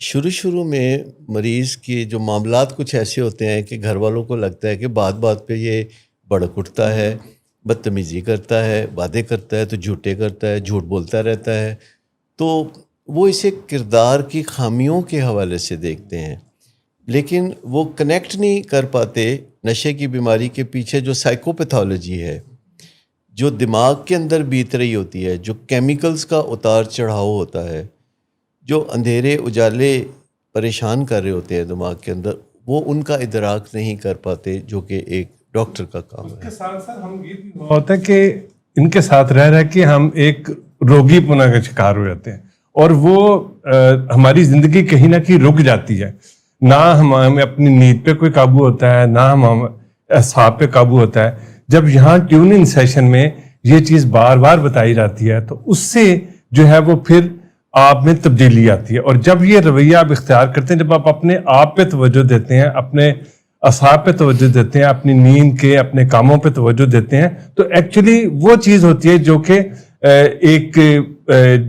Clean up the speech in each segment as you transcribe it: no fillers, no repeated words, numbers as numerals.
شروع میں مریض کے جو معاملات کچھ ایسے ہوتے ہیں کہ گھر والوں کو لگتا ہے کہ بات بات پہ یہ بڑک اٹھتا ہے، بدتمیزی کرتا ہے، وعدے کرتا ہے تو جھوٹے کرتا ہے، جھوٹ بولتا رہتا ہے، تو وہ اسے کردار کی خامیوں کے حوالے سے دیکھتے ہیں، لیکن وہ کنیکٹ نہیں کر پاتے نشے کی بیماری کے پیچھے جو سائیکوپیتھولوجی ہے، جو دماغ کے اندر بیت رہی ہوتی ہے، جو کیمیکلز کا اتار چڑھاؤ ہوتا ہے، جو اندھیرے اجالے پریشان کر رہے ہوتے ہیں دماغ کے اندر، وہ ان کا ادراک نہیں کر پاتے، جو کہ ایک ڈاکٹر کا کام ہے۔ اس کے ساتھ ساتھ ہم یہ بھی ہوتا ہے کہ ان کے ساتھ رہ کے ہم ایک روگی پنا کا شکار ہو جاتے ہیں، اور وہ ہماری زندگی کہیں نہ کہیں رک جاتی ہے، نہ ہمیں اپنی نیند پہ کوئی قابو ہوتا ہے، نہ ہم اعصاب پہ قابو ہوتا ہے۔ جب یہاں ٹیوننگ سیشن میں یہ چیز بار بار بتائی جاتی ہے تو اس سے جو ہے وہ پھر آپ میں تبدیلی آتی ہے، اور جب یہ رویہ آپ اختیار کرتے ہیں، جب آپ اپنے آپ پہ توجہ دیتے ہیں، اپنے اعصاب پہ توجہ دیتے ہیں، اپنی نیند کے اپنے کاموں پہ توجہ دیتے ہیں، تو ایکچولی وہ چیز ہوتی ہے جو کہ ایک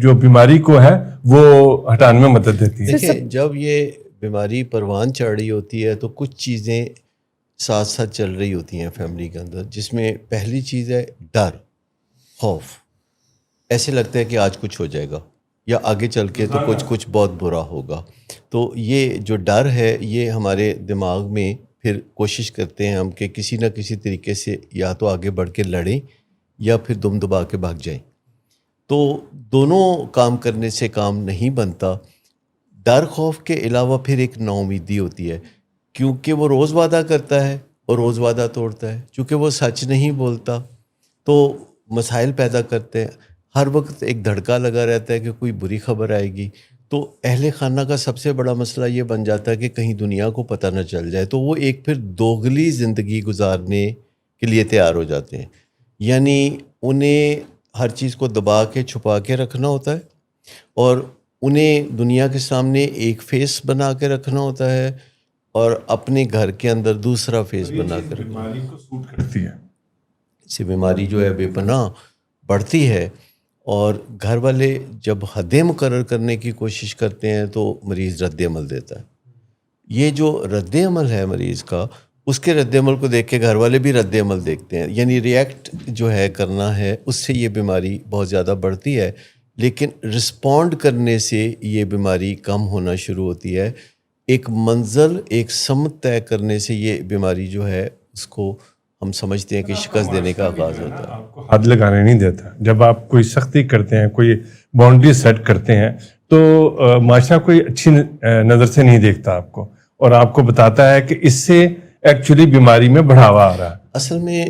جو بیماری کو ہے وہ ہٹانے میں مدد دیتی ہے۔ دیکھیں، جب یہ بیماری پروان چڑھ رہی ہوتی ہے تو کچھ چیزیں ساتھ ساتھ چل رہی ہوتی ہیں فیملی کے اندر، جس میں پہلی چیز ہے ڈر، خوف۔ ایسے لگتا ہے کہ آج کچھ ہو جائے گا یا آگے چل کے تو کچھ بہت برا ہوگا، تو یہ جو ڈر ہے یہ ہمارے دماغ میں پھر کوشش کرتے ہیں ہم کہ کسی نہ کسی طریقے سے یا تو آگے بڑھ کے لڑیں یا پھر دم دبا کے بھاگ جائیں، تو دونوں کام کرنے سے کام نہیں بنتا۔ ڈر خوف کے علاوہ پھر ایک نا امیدی ہوتی ہے، کیونکہ وہ روز وعدہ کرتا ہے اور روز وعدہ توڑتا ہے، چونکہ وہ سچ نہیں بولتا تو مسائل پیدا کرتے ہیں، ہر وقت ایک دھڑکا لگا رہتا ہے کہ کوئی بری خبر آئے گی، تو اہل خانہ کا سب سے بڑا مسئلہ یہ بن جاتا ہے کہ کہیں دنیا کو پتہ نہ چل جائے، تو وہ ایک پھر دوغلی زندگی گزارنے کے لیے تیار ہو جاتے ہیں، یعنی انہیں ہر چیز کو دبا کے چھپا کے رکھنا ہوتا ہے، اور انہیں دنیا کے سامنے ایک فیس بنا کے رکھنا ہوتا ہے اور اپنے گھر کے اندر دوسرا فیس بنا کے رکھنا۔ بیماری کو سوٹ کرتی ہے، اس سے بیماری جو ہے بے پناہ بڑھتی ہے، اور گھر والے جب حدیں مقرر کرنے کی کوشش کرتے ہیں تو مریض رد عمل دیتا ہے۔ یہ جو رد عمل ہے مریض کا، اس کے رد عمل کو دیکھ کے گھر والے بھی رد عمل دیکھتے ہیں، یعنی ریئیکٹ جو ہے کرنا ہے، اس سے یہ بیماری بہت زیادہ بڑھتی ہے، لیکن رسپونڈ کرنے سے یہ بیماری کم ہونا شروع ہوتی ہے۔ ایک منزل، ایک سمت طے کرنے سے یہ بیماری جو ہے اس کو ہم سمجھتے ہیں کہ شکست دینے کا آغاز ہوتا ہے۔ آپ کو حد لگانے نہیں دیتا۔ جب آپ کوئی سختی کرتے ہیں، کوئی باؤنڈری سیٹ کرتے ہیں، تو معاشرہ کوئی اچھی نظر سے نہیں دیکھتا آپ کو، اور آپ کو بتاتا ہے کہ اس سے ایکچولی بیماری میں بڑھاوا آ رہا ہے۔ اصل میں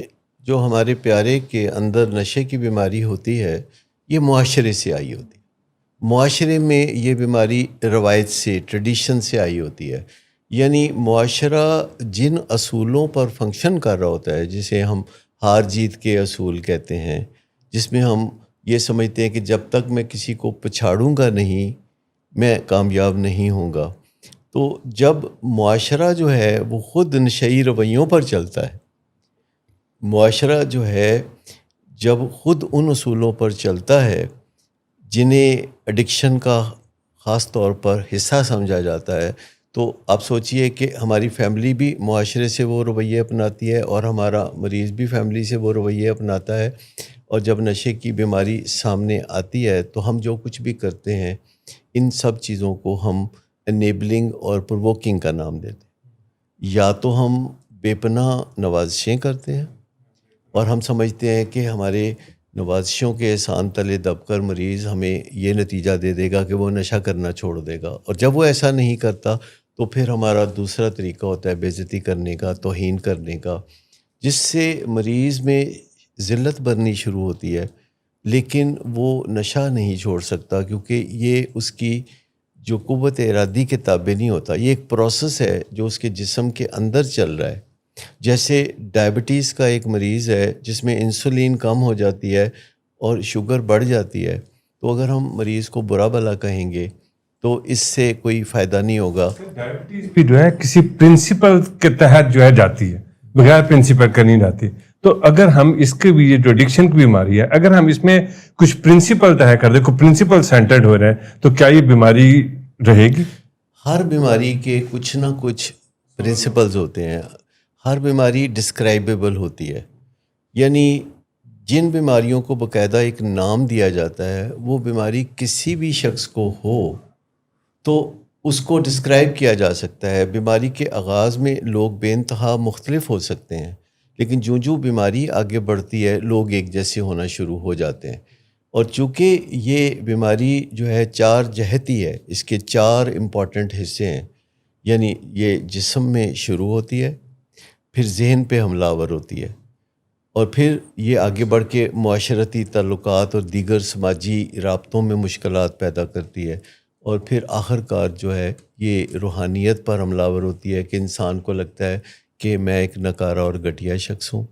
جو ہمارے پیارے کے اندر نشے کی بیماری ہوتی ہے، یہ معاشرے سے آئی ہوتی ہے۔ معاشرے میں یہ بیماری روایت سے، ٹریڈیشن سے آئی ہوتی ہے، یعنی معاشرہ جن اصولوں پر فنکشن کر رہا ہوتا ہے، جسے ہم ہار جیت کے اصول کہتے ہیں، جس میں ہم یہ سمجھتے ہیں کہ جب تک میں کسی کو پچھاڑوں گا نہیں، میں کامیاب نہیں ہوں گا، تو جب معاشرہ جو ہے وہ خود نشئی رویوں پر چلتا ہے، معاشرہ جو ہے جب خود ان اصولوں پر چلتا ہے جنہیں ایڈکشن کا خاص طور پر حصہ سمجھا جاتا ہے، تو آپ سوچئے کہ ہماری فیملی بھی معاشرے سے وہ رویے اپناتی ہے اور ہمارا مریض بھی فیملی سے وہ رویے اپناتا ہے، اور جب نشے کی بیماری سامنے آتی ہے تو ہم جو کچھ بھی کرتے ہیں ان سب چیزوں کو ہم انیبلنگ اور پرووکنگ کا نام دیتے ہیں۔ یا تو ہم بے پناہ نوازشیں کرتے ہیں اور ہم سمجھتے ہیں کہ ہمارے نوازشوں کے احسان تلے دب کر مریض ہمیں یہ نتیجہ دے دے گا کہ وہ نشہ کرنا چھوڑ دے گا، اور جب وہ ایسا نہیں کرتا تو پھر ہمارا دوسرا طریقہ ہوتا ہے بے عزتی کرنے کا، توہین کرنے کا، جس سے مریض میں ذلت بھرنی شروع ہوتی ہے، لیکن وہ نشہ نہیں چھوڑ سکتا کیونکہ یہ اس کی جو قوت ارادی کے تابع نہیں ہوتا۔ یہ ایک پروسیس ہے جو اس کے جسم کے اندر چل رہا ہے، جیسے ڈائبٹیز کا ایک مریض ہے جس میں انسولین کم ہو جاتی ہے اور شوگر بڑھ جاتی ہے، تو اگر ہم مریض کو برا بھلا کہیں گے تو اس سے کوئی فائدہ نہیں ہوگا۔ ڈائبٹیز بھی جو ہے کسی پرنسپل کے تحت جو ہے جاتی ہے، بغیر پرنسپل کا نہیں جاتی، تو اگر ہم اس کے بھی، یہ جو ایڈکشن کی بیماری ہے، اگر ہم اس میں کچھ پرنسپل طے کر دیں، کوئی پرنسپل سینٹرڈ ہو رہے ہیں، تو کیا یہ بیماری رہے گی؟ ہر بیماری کے کچھ نہ کچھ پرنسپلز ہوتے ہیں. ہر بیماری ڈسکرائبیبل ہوتی ہے، یعنی جن بیماریوں کو باقاعدہ ایک نام دیا جاتا ہے، وہ بیماری کسی بھی شخص کو ہو تو اس کو ڈسکرائب کیا جا سکتا ہے. بیماری کے آغاز میں لوگ بے انتہا مختلف ہو سکتے ہیں، لیکن جو بیماری آگے بڑھتی ہے لوگ ایک جیسے ہونا شروع ہو جاتے ہیں. اور چونکہ یہ بیماری جو ہے 4 جہتی ہے، اس کے 4 امپورٹنٹ حصے ہیں. یعنی یہ جسم میں شروع ہوتی ہے، پھر ذہن پہ حملہ آور ہوتی ہے، اور پھر یہ آگے بڑھ کے معاشرتی تعلقات اور دیگر سماجی رابطوں میں مشکلات پیدا کرتی ہے، اور پھر آخر کار جو ہے یہ روحانیت پر حملہ آور ہوتی ہے کہ انسان کو لگتا ہے کہ میں ایک نکارہ اور گھٹیا شخص ہوں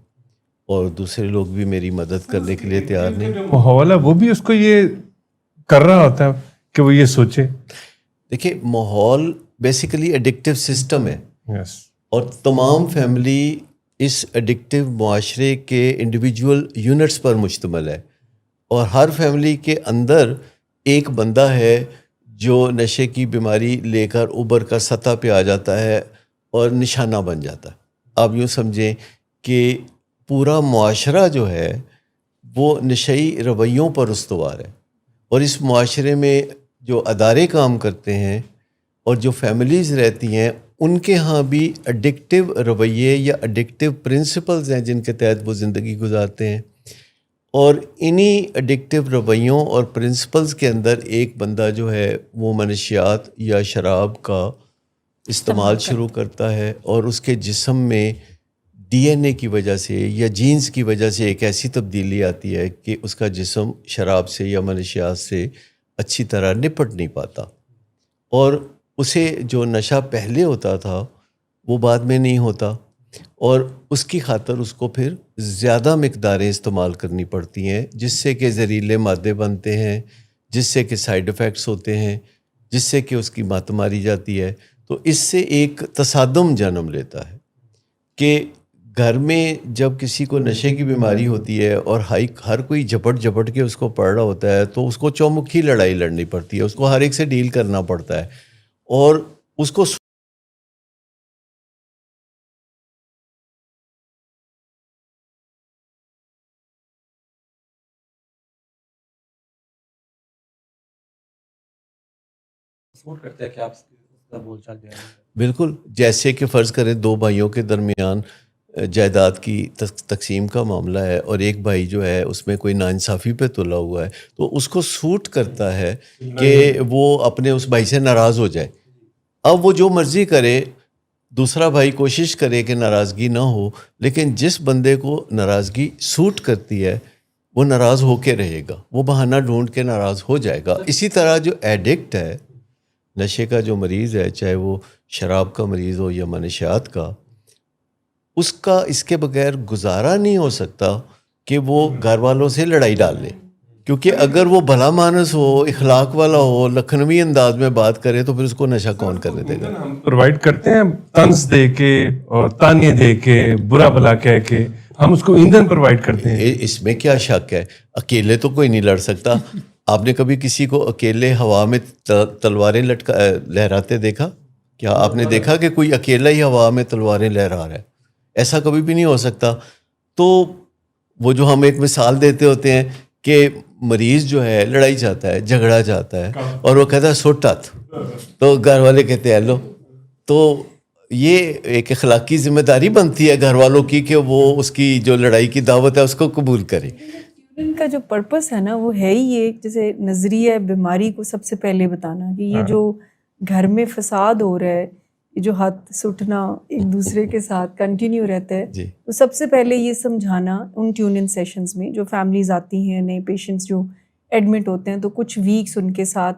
اور دوسرے لوگ بھی میری مدد کرنے کے لیے تیار نہیں. ماحول ہے وہ بھی اس کو یہ کر رہا ہوتا ہے کہ وہ یہ سوچے. دیکھیں، ماحول بیسیکلی ایڈکٹیو سسٹم ہے، یس، اور تمام فیملی اس ایڈکٹیو معاشرے کے انڈیویجول یونٹس پر مشتمل ہے، اور ہر فیملی کے اندر ایک بندہ ہے جو نشے کی بیماری لے کر ابھر کر سطح پہ آ جاتا ہے اور نشانہ بن جاتا ہے. آپ یوں سمجھیں کہ پورا معاشرہ جو ہے وہ نشئی رویوں پر استوار ہے، اور اس معاشرے میں جو ادارے کام کرتے ہیں اور جو فیملیز رہتی ہیں ان کے ہاں بھی ایڈکٹیو رویے یا ایڈکٹیو پرنسپلز ہیں جن کے تحت وہ زندگی گزارتے ہیں. اور انہی ایڈکٹیو رویوں اور پرنسپلز کے اندر ایک بندہ جو ہے وہ منشیات یا شراب کا استعمال شروع کرتا ہے، اور اس کے جسم میں ڈی این اے کی وجہ سے یا جینز کی وجہ سے ایک ایسی تبدیلی آتی ہے کہ اس کا جسم شراب سے یا منشیات سے اچھی طرح نپٹ نہیں پاتا، اور اسے جو نشہ پہلے ہوتا تھا وہ بعد میں نہیں ہوتا، اور اس کی خاطر اس کو پھر زیادہ مقداریں استعمال کرنی پڑتی ہیں، جس سے کہ زہریلے مادے بنتے ہیں، جس سے کہ سائیڈ ایفیکٹس ہوتے ہیں، جس سے کہ اس کی مات ماری جاتی ہے. تو اس سے ایک تصادم جنم لیتا ہے کہ گھر میں جب کسی کو نشے کی بیماری ہوتی ہے اور ہر کوئی جھپٹ کے اس کو پڑ رہا ہوتا ہے تو اس کو چومکھی لڑائی لڑنی پڑتی ہے، اس کو ہر ایک سے ڈیل کرنا پڑتا ہے، اور اس کو سپورٹ کرتے ہیں کہ آپ اس کا بول چال جو ہے. بالکل. جیسے کہ فرض کریں 2 بھائیوں کے درمیان جائیداد کی تقسیم کا معاملہ ہے، اور ایک بھائی جو ہے اس میں کوئی ناانصافی پہ تلا ہوا ہے، تو اس کو سوٹ کرتا ہے کہ وہ اپنے اس بھائی سے ناراض ہو جائے. اب وہ جو مرضی کرے، دوسرا بھائی کوشش کرے کہ ناراضگی نہ ہو، لیکن جس بندے کو ناراضگی سوٹ کرتی ہے وہ ناراض ہو کے رہے گا، وہ بہانہ ڈھونڈ کے ناراض ہو جائے گا. اسی طرح جو ایڈکٹ ہے، نشے کا جو مریض ہے، چاہے وہ شراب کا مریض ہو یا منشیات کا، اس کا اس کے بغیر گزارا نہیں ہو سکتا کہ وہ گھر والوں سے لڑائی ڈال لے، کیونکہ اگر وہ بھلا مانس ہو، اخلاق والا ہو، لکھنوی انداز میں بات کرے تو پھر اس کو نشہ کون کرنے دے گا. ہم پرووائڈ کرتے ہیں طنز دے کے اور تانے دے کے، برا بھلا کہہ کے ہم اس کو ایندھن پرووائڈ کرتے ہیں. اس میں کیا شک ہے؟ اکیلے تو کوئی نہیں لڑ سکتا. آپ نے کبھی کسی کو اکیلے ہوا میں تلواریں لہراتے دیکھا؟ کیا آپ نے دیکھا کہ کوئی اکیلا ہی ہوا میں تلواریں لہرا رہا ہے؟ ایسا کبھی بھی نہیں ہو سکتا. تو وہ جو ہم ایک مثال دیتے ہوتے ہیں کہ مریض جو ہے لڑائی چاہتا ہے، جھگڑا چاہتا ہے، اور وہ کہتا ہے سوٹات، تو گھر والے کہتے ہیں لو. تو یہ ایک اخلاقی ذمہ داری بنتی ہے گھر والوں کی کہ وہ اس کی جو لڑائی کی دعوت ہے اس کو قبول کرے. ان کا جو پرپس ہے نا وہ ہے ہی یہ، جیسے نظریہ بیماری کو سب سے پہلے بتانا کہ یہ جو گھر میں فساد ہو رہا ہے، یہ جو ہاتھ سٹنا ایک دوسرے کے ساتھ کنٹینیو رہتا ہے، تو سب سے پہلے یہ سمجھانا ان ٹیونن سیشنز میں جو فیملیز آتی ہیں، نئے پیشنٹس جو ایڈمٹ ہوتے ہیں، تو کچھ ویکس ان کے ساتھ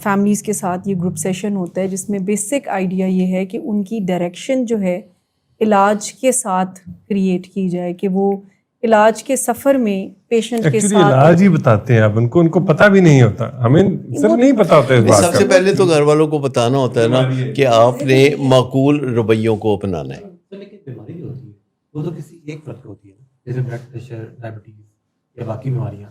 فیملیز کے ساتھ یہ گروپ سیشن ہوتا ہے، جس میں بیسک آئیڈیا یہ ہے کہ ان کی ڈائریکشن جو ہے علاج کے ساتھ کریٹ کی جائے، کہ وہ علاج کے سفر میں پیشنٹ کے ساتھ علاج ہی بتاتے ہیں. اب ان کو پتہ بھی نہیں ہوتا، ہمیں صرف نہیں پتہ ہوتا اس بات کا. سب سے پہلے تو گھر والوں کو بتانا ہوتا ہے نا کہ آپ نے معقول رویوں کو اپنانا ہے. لیکن بیماری جو ہوتی ہے وہ تو کسی ایک فرد کو ہوتی ہے، جیسے بلڈ پریشر، ڈائبٹیز یا باقی بیماریاں.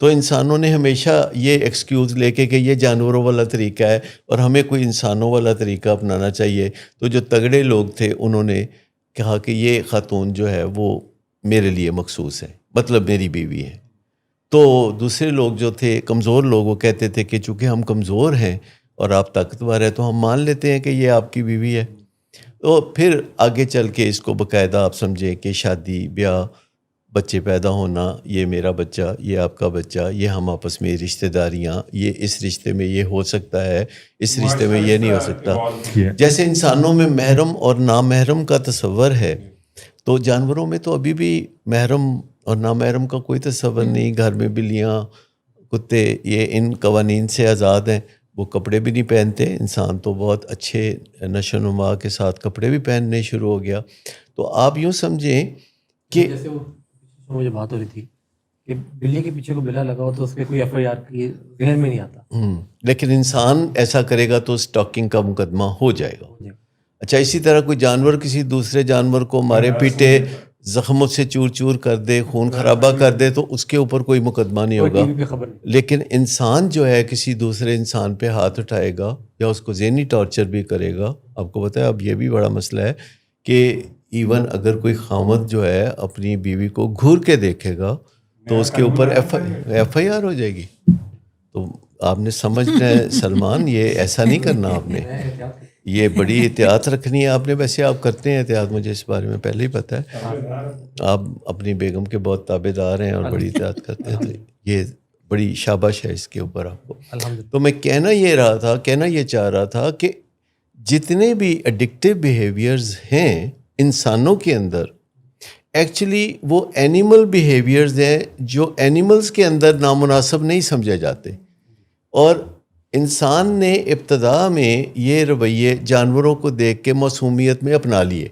تو انسانوں نے ہمیشہ یہ ایکسکیوز لے کے کہ یہ جانوروں والا طریقہ ہے اور ہمیں کوئی انسانوں والا طریقہ اپنانا چاہیے. تو جو تگڑے لوگ تھے انہوں نے کہا کہ یہ خاتون جو ہے وہ میرے لیے مخصوص ہے, مطلب میری بیوی ہے. تو دوسرے لوگ جو تھے کمزور لوگ, وہ کہتے تھے کہ چونکہ ہم کمزور ہیں اور آپ طاقتور ہیں تو ہم مان لیتے ہیں کہ یہ آپ کی بیوی ہے. تو پھر آگے چل کے اس کو باقاعدہ آپ سمجھیں کہ شادی بیاہ, بچے پیدا ہونا, یہ میرا بچہ, یہ آپ کا بچہ, یہ ہم آپس میں رشتہ داریاں, یہ اس رشتے میں یہ ہو سکتا ہے, اس رشتے میں یہ نہیں ہو سکتا. جیسے انسانوں میں محرم اور نامحرم کا تصور ہے, تو جانوروں میں تو ابھی بھی محرم اور نامحرم کا کوئی تصور نہیں. گھر میں بلیاں, کتے, یہ ان قوانین سے آزاد ہیں. وہ کپڑے بھی نہیں پہنتے. انسان تو بہت اچھے نشو و نما کے ساتھ کپڑے بھی پہننے شروع ہو گیا. تو آپ یوں سمجھیں کہ جیسے وہ مجھے بات ہو رہی تھی کہ بلی کے پیچھے کو بلا لگاؤ تو اس پہ کوئی FIR کی ذہن میں نہیں آتا. لیکن انسان ایسا کرے گا تو اسٹاکنگ کا مقدمہ ہو جائے گا. اچھا, اسی طرح کوئی جانور کسی دوسرے جانور کو مارے پیٹے, زخموں سے چور چور کر دے, خون خرابہ کر دے, تو اس کے اوپر کوئی مقدمہ نہیں ہوگا. لیکن انسان جو ہے کسی دوسرے انسان پہ ہاتھ اٹھائے گا یا اس کو ذہنی ٹارچر بھی کرے گا. آپ کو پتہ ہے اب یہ بھی بڑا مسئلہ ہے کہ ایون اگر کوئی خاوند جو ہے اپنی بیوی کو گھور کے دیکھے گا تو اس کے اوپر FIR ہو جائے گی. تو آپ نے سمجھنا ہے سلمان, یہ ایسا نہیں کرنا آپ نے, یہ بڑی احتیاط رکھنی ہے آپ نے. ویسے آپ کرتے ہیں احتیاط, مجھے اس بارے میں پہلے ہی پتہ ہے. آپ اپنی بیگم کے بہت تابع دار ہیں اور بڑی احتیاط کرتے ہیں, تو یہ بڑی شاباش ہے اس کے اوپر آپ کو. تو میں کہنا یہ چاہ رہا تھا کہ جتنے بھی ایڈکٹیو بیہیویئرز ہیں انسانوں کے اندر, ایکچولی وہ اینیمل بیہیویئرز ہیں جو اینیملز کے اندر نامناسب نہیں سمجھے جاتے. اور انسان نے ابتدا میں یہ رویے جانوروں کو دیکھ کے معصومیت میں اپنا لیے,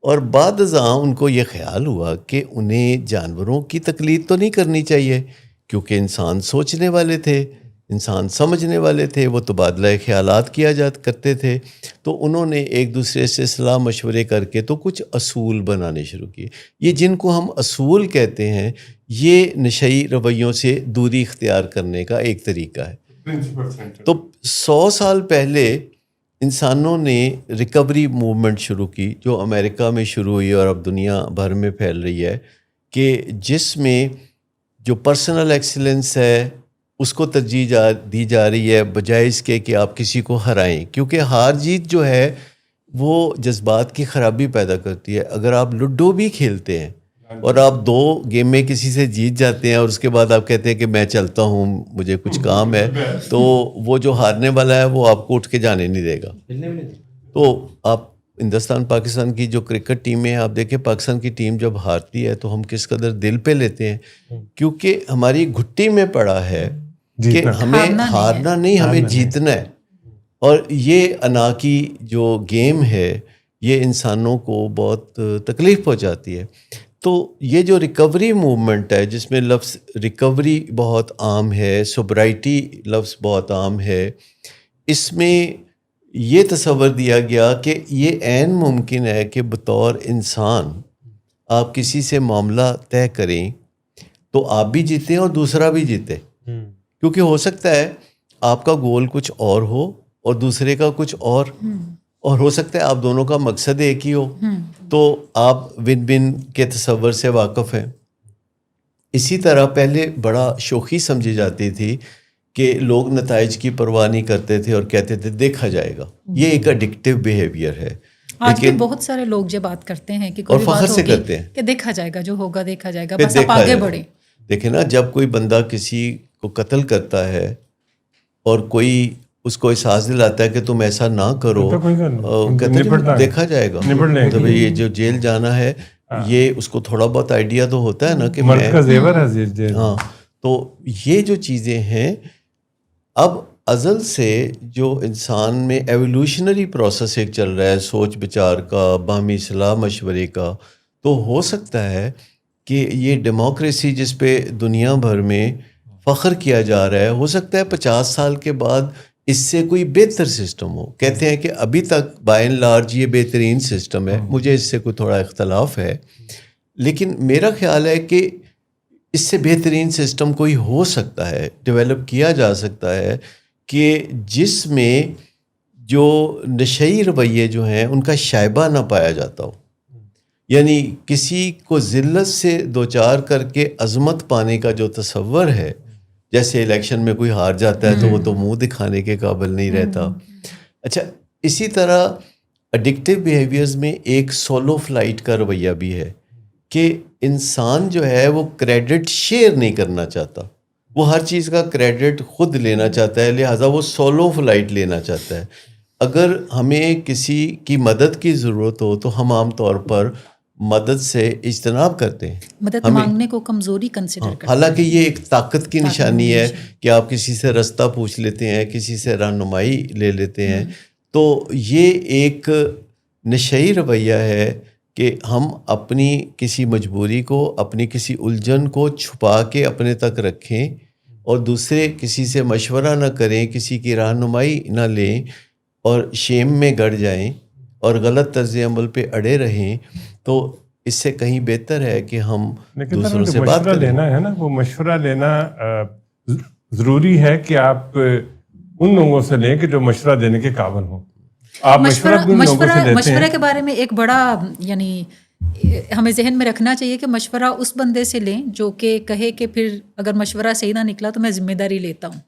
اور بعد ازاں ان کو یہ خیال ہوا کہ انہیں جانوروں کی تقلید تو نہیں کرنی چاہیے, کیونکہ انسان سوچنے والے تھے, انسان سمجھنے والے تھے, وہ تبادلہ خیالات کیا کرتے تھے. تو انہوں نے ایک دوسرے سے صلاح مشورے کر کے تو کچھ اصول بنانے شروع کیے. یہ جن کو ہم اصول کہتے ہیں, یہ نشئی رویوں سے دوری اختیار کرنے کا ایک طریقہ ہے. تو 100 سال پہلے انسانوں نے ریکوری موومنٹ شروع کی, جو امریکہ میں شروع ہوئی اور اب دنیا بھر میں پھیل رہی ہے, کہ جس میں جو پرسنل ایکسیلنس ہے اس کو ترجیح دی جا رہی ہے بجائے اس کے کہ آپ کسی کو ہرائیں, کیونکہ ہار جیت جو ہے وہ جذبات کی خرابی پیدا کرتی ہے. اگر آپ لوڈو بھی کھیلتے ہیں اور آپ 2 گیم میں کسی سے جیت جاتے ہیں اور اس کے بعد آپ کہتے ہیں کہ میں چلتا ہوں, مجھے کچھ کام ہے, تو وہ جو ہارنے والا ہے وہ آپ کو اٹھ کے جانے نہیں دے گا. تو آپ ہندوستان پاکستان کی جو کرکٹ ٹیمیں ہیں, آپ دیکھیں پاکستان کی ٹیم جب ہارتی ہے تو ہم کس قدر دل پہ لیتے ہیں, کیونکہ ہماری گھٹی میں پڑا ہے کہ ہمیں ہارنا نہیں, ہمیں جیتنا ہے. اور یہ انا کی جو گیم ہے یہ انسانوں کو بہت تکلیف پہنچاتی ہے. تو یہ جو ریکوری موومنٹ ہے جس میں لفظ ریکوری بہت عام ہے, سوبرائٹی لفظ بہت عام ہے, اس میں یہ تصور دیا گیا کہ یہ عین ممکن ہے کہ بطور انسان آپ کسی سے معاملہ طے کریں تو آپ بھی جیتیں اور دوسرا بھی جیتے, کیونکہ ہو سکتا ہے آپ کا گول کچھ اور ہو اور دوسرے کا کچھ اور ہو سکتا ہے آپ دونوں کا مقصد ایک ہی ہو, تو آپ ون ون کے تصور سے واقف ہیں. اسی طرح پہلے بڑا شوخی سمجھی جاتی تھی کہ لوگ نتائج کی پرواہ نہیں کرتے تھے اور کہتے تھے دیکھا جائے گا. یہ ایک ایڈکٹیو بیہیویئر ہے. آج بھی بہت سارے لوگ یہ بات کرتے ہیں کہ کوئی بات ہوگی کہ دیکھا جائے گا, جو ہوگا دیکھا جائے گا, بس آپ آگے بڑھیں. دیکھیں نا, جب کوئی بندہ کسی کو قتل کرتا ہے اور کوئی اس کو احساس دلاتا ہے کہ تم ایسا نہ کرو, دیکھا جائے گا. تو یہ جو جیل جانا ہے یہ اس کو تھوڑا بہت آئیڈیا تو ہوتا ہے نا کہ مرد کا زیور ہے. ہاں, تو یہ جو چیزیں ہیں اب ازل سے جو انسان میں ایولیوشنری پروسیس ایک چل رہا ہے, سوچ بچار کا, باہمی صلاح مشورے کا, تو ہو سکتا ہے کہ یہ ڈیموکریسی جس پہ دنیا بھر میں فخر کیا جا رہا ہے, ہو سکتا ہے 50 سال کے بعد اس سے کوئی بہتر سسٹم ہو. کہتے ہیں کہ ابھی تک بائی اینڈ لارج یہ بہترین سسٹم ہے, مجھے اس سے کوئی تھوڑا اختلاف ہے, لیکن میرا خیال ہے کہ اس سے بہترین سسٹم کوئی ہو سکتا ہے، ڈیولپ کیا جا سکتا ہے کہ جس میں جو نشئی رویے جو ہیں ان کا شائبہ نہ پایا جاتا ہو. یعنی کسی کو ذلت سے دوچار کر کے عظمت پانے کا جو تصور ہے، جیسے الیکشن میں کوئی ہار جاتا ہے تو وہ تو منہ دکھانے کے قابل نہیں رہتا. اچھا، اسی طرح اڈکٹیو بیہیویئرز میں ایک سولو فلائٹ کا رویہ بھی ہے کہ انسان جو ہے وہ کریڈٹ شیئر نہیں کرنا چاہتا، وہ ہر چیز کا کریڈٹ خود لینا چاہتا ہے، لہٰذا وہ سولو فلائٹ لینا چاہتا ہے. اگر ہمیں کسی کی مدد کی ضرورت ہو تو ہم عام طور پر مدد سے اجتناب کرتے ہیں، مدد مانگنے کو کمزوری کنسیڈر کرتے ہیں. حالانکہ یہ ایک طاقت کی نشانی ہے کہ آپ کسی سے رستہ پوچھ لیتے ہیں، کسی سے رہنمائی لے لیتے ہیں. تو یہ ایک نشئی رویہ ہے کہ ہم اپنی کسی مجبوری کو، اپنی کسی الجھن کو چھپا کے اپنے تک رکھیں اور دوسرے کسی سے مشورہ نہ کریں، کسی کی رہنمائی نہ لیں اور شیم میں گڑ جائیں اور غلط طرز عمل پہ اڑے رہیں. تو اس سے کہیں بہتر ہے کہ ہم دوسروں سے بات کریں. لینا ہے نا، وہ مشورہ لینا ضروری ہے کہ آپ ان لوگوں سے لیں کہ جو مشورہ دینے کے قابل ہوں. آپ مشورہ کے بارے میں ایک بڑا یعنی ہمیں ذہن میں رکھنا چاہیے کہ مشورہ اس بندے سے لیں جو کہ کہے کہ پھر اگر مشورہ صحیح نہ نکلا تو میں ذمہ داری لیتا ہوں.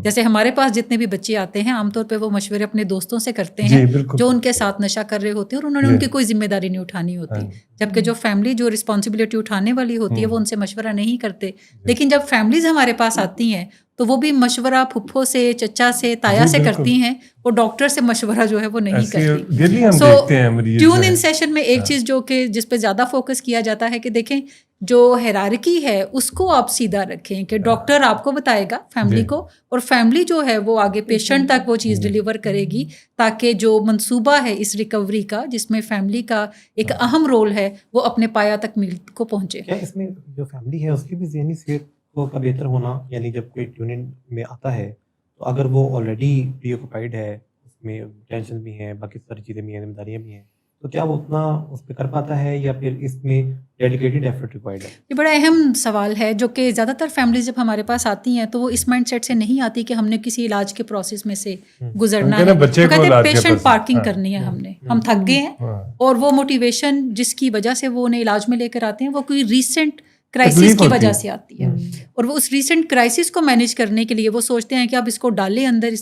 جیسے ہمارے پاس جتنے بھی بچے آتے ہیں عام طور پہ وہ مشورے اپنے دوستوں سے کرتے ہیں جو ان کے ساتھ نشہ کر رہے ہوتے ہیں اور انہوں نے ان کی کوئی ذمہ داری نہیں اٹھانی ہوتی. جبکہ جو فیملی جو رسپانسبلٹی اٹھانے والی ہوتی ہے وہ ان سے مشورہ نہیں کرتے. لیکن جب فیملیز ہمارے پاس آتی ہیں تو وہ بھی مشورہ پھپھو سے، چچا سے، تایا سے کرتی ہیں، وہ ڈاکٹر سے مشورہ جو ہے وہ نہیں کرتی. سو ٹیون ان سیشن میں ایک چیز جو کہ جس پہ زیادہ فوکس کیا جاتا ہے کہ دیکھیں جو ہیرارکی ہے اس کو آپ سیدھا رکھیں کہ ڈاکٹر آپ کو بتائے گا فیملی کو، اور فیملی جو ہے وہ آگے پیشنٹ تک وہ چیز ڈیلیور کرے گی تاکہ جو منصوبہ ہے اس ریکوری کا جس میں فیملی کا ایک اہم رول ہے وہ اپنے پایا تک میل کو پہنچے. اس میں جو فیملی ہے اس کی بھی ذہنی صحت کا بہتر ہونا، یعنی جب کوئی ٹیوننگ میں آتا ہے تو اگر وہ آلریڈی پری آکوپائڈ ہے، اس میں ٹینشن بھی ہیں، باقی ساری چیزیں بھی ہیں، ذمہ داریاں بھی ہیں، تو کیا وہ اتنا اس پہ کر پاتا ہے یا پھر اس میں ڈیڈیکیٹڈ ایفرٹ ریکوائرڈ ہے؟ یہ بڑا اہم سوال ہے جو کہ زیادہ تر فیملیز جب ہمارے پاس آتی ہیں تو وہ اس مائنڈ سیٹ سے نہیں آتی کہ ہم نے کسی علاج کے پروسیس میں سے گزرنا ہے. وہ کہتے ہیں پیشنٹ پارکنگ کرنی ہے ہم تھک گئے ہیں، اور وہ موٹیویشن جس کی وجہ سے وہ انہیں علاج میں لے کر آتے ہیں وہ کوئی ریسنٹ کرائسس کی وجہ سے آتی ہے، اور وہ اس ریسنٹ کرائسس کو مینیج کرنے کے لیے وہ سوچتے ہیں کہ اب اس کو ڈالیں اندر،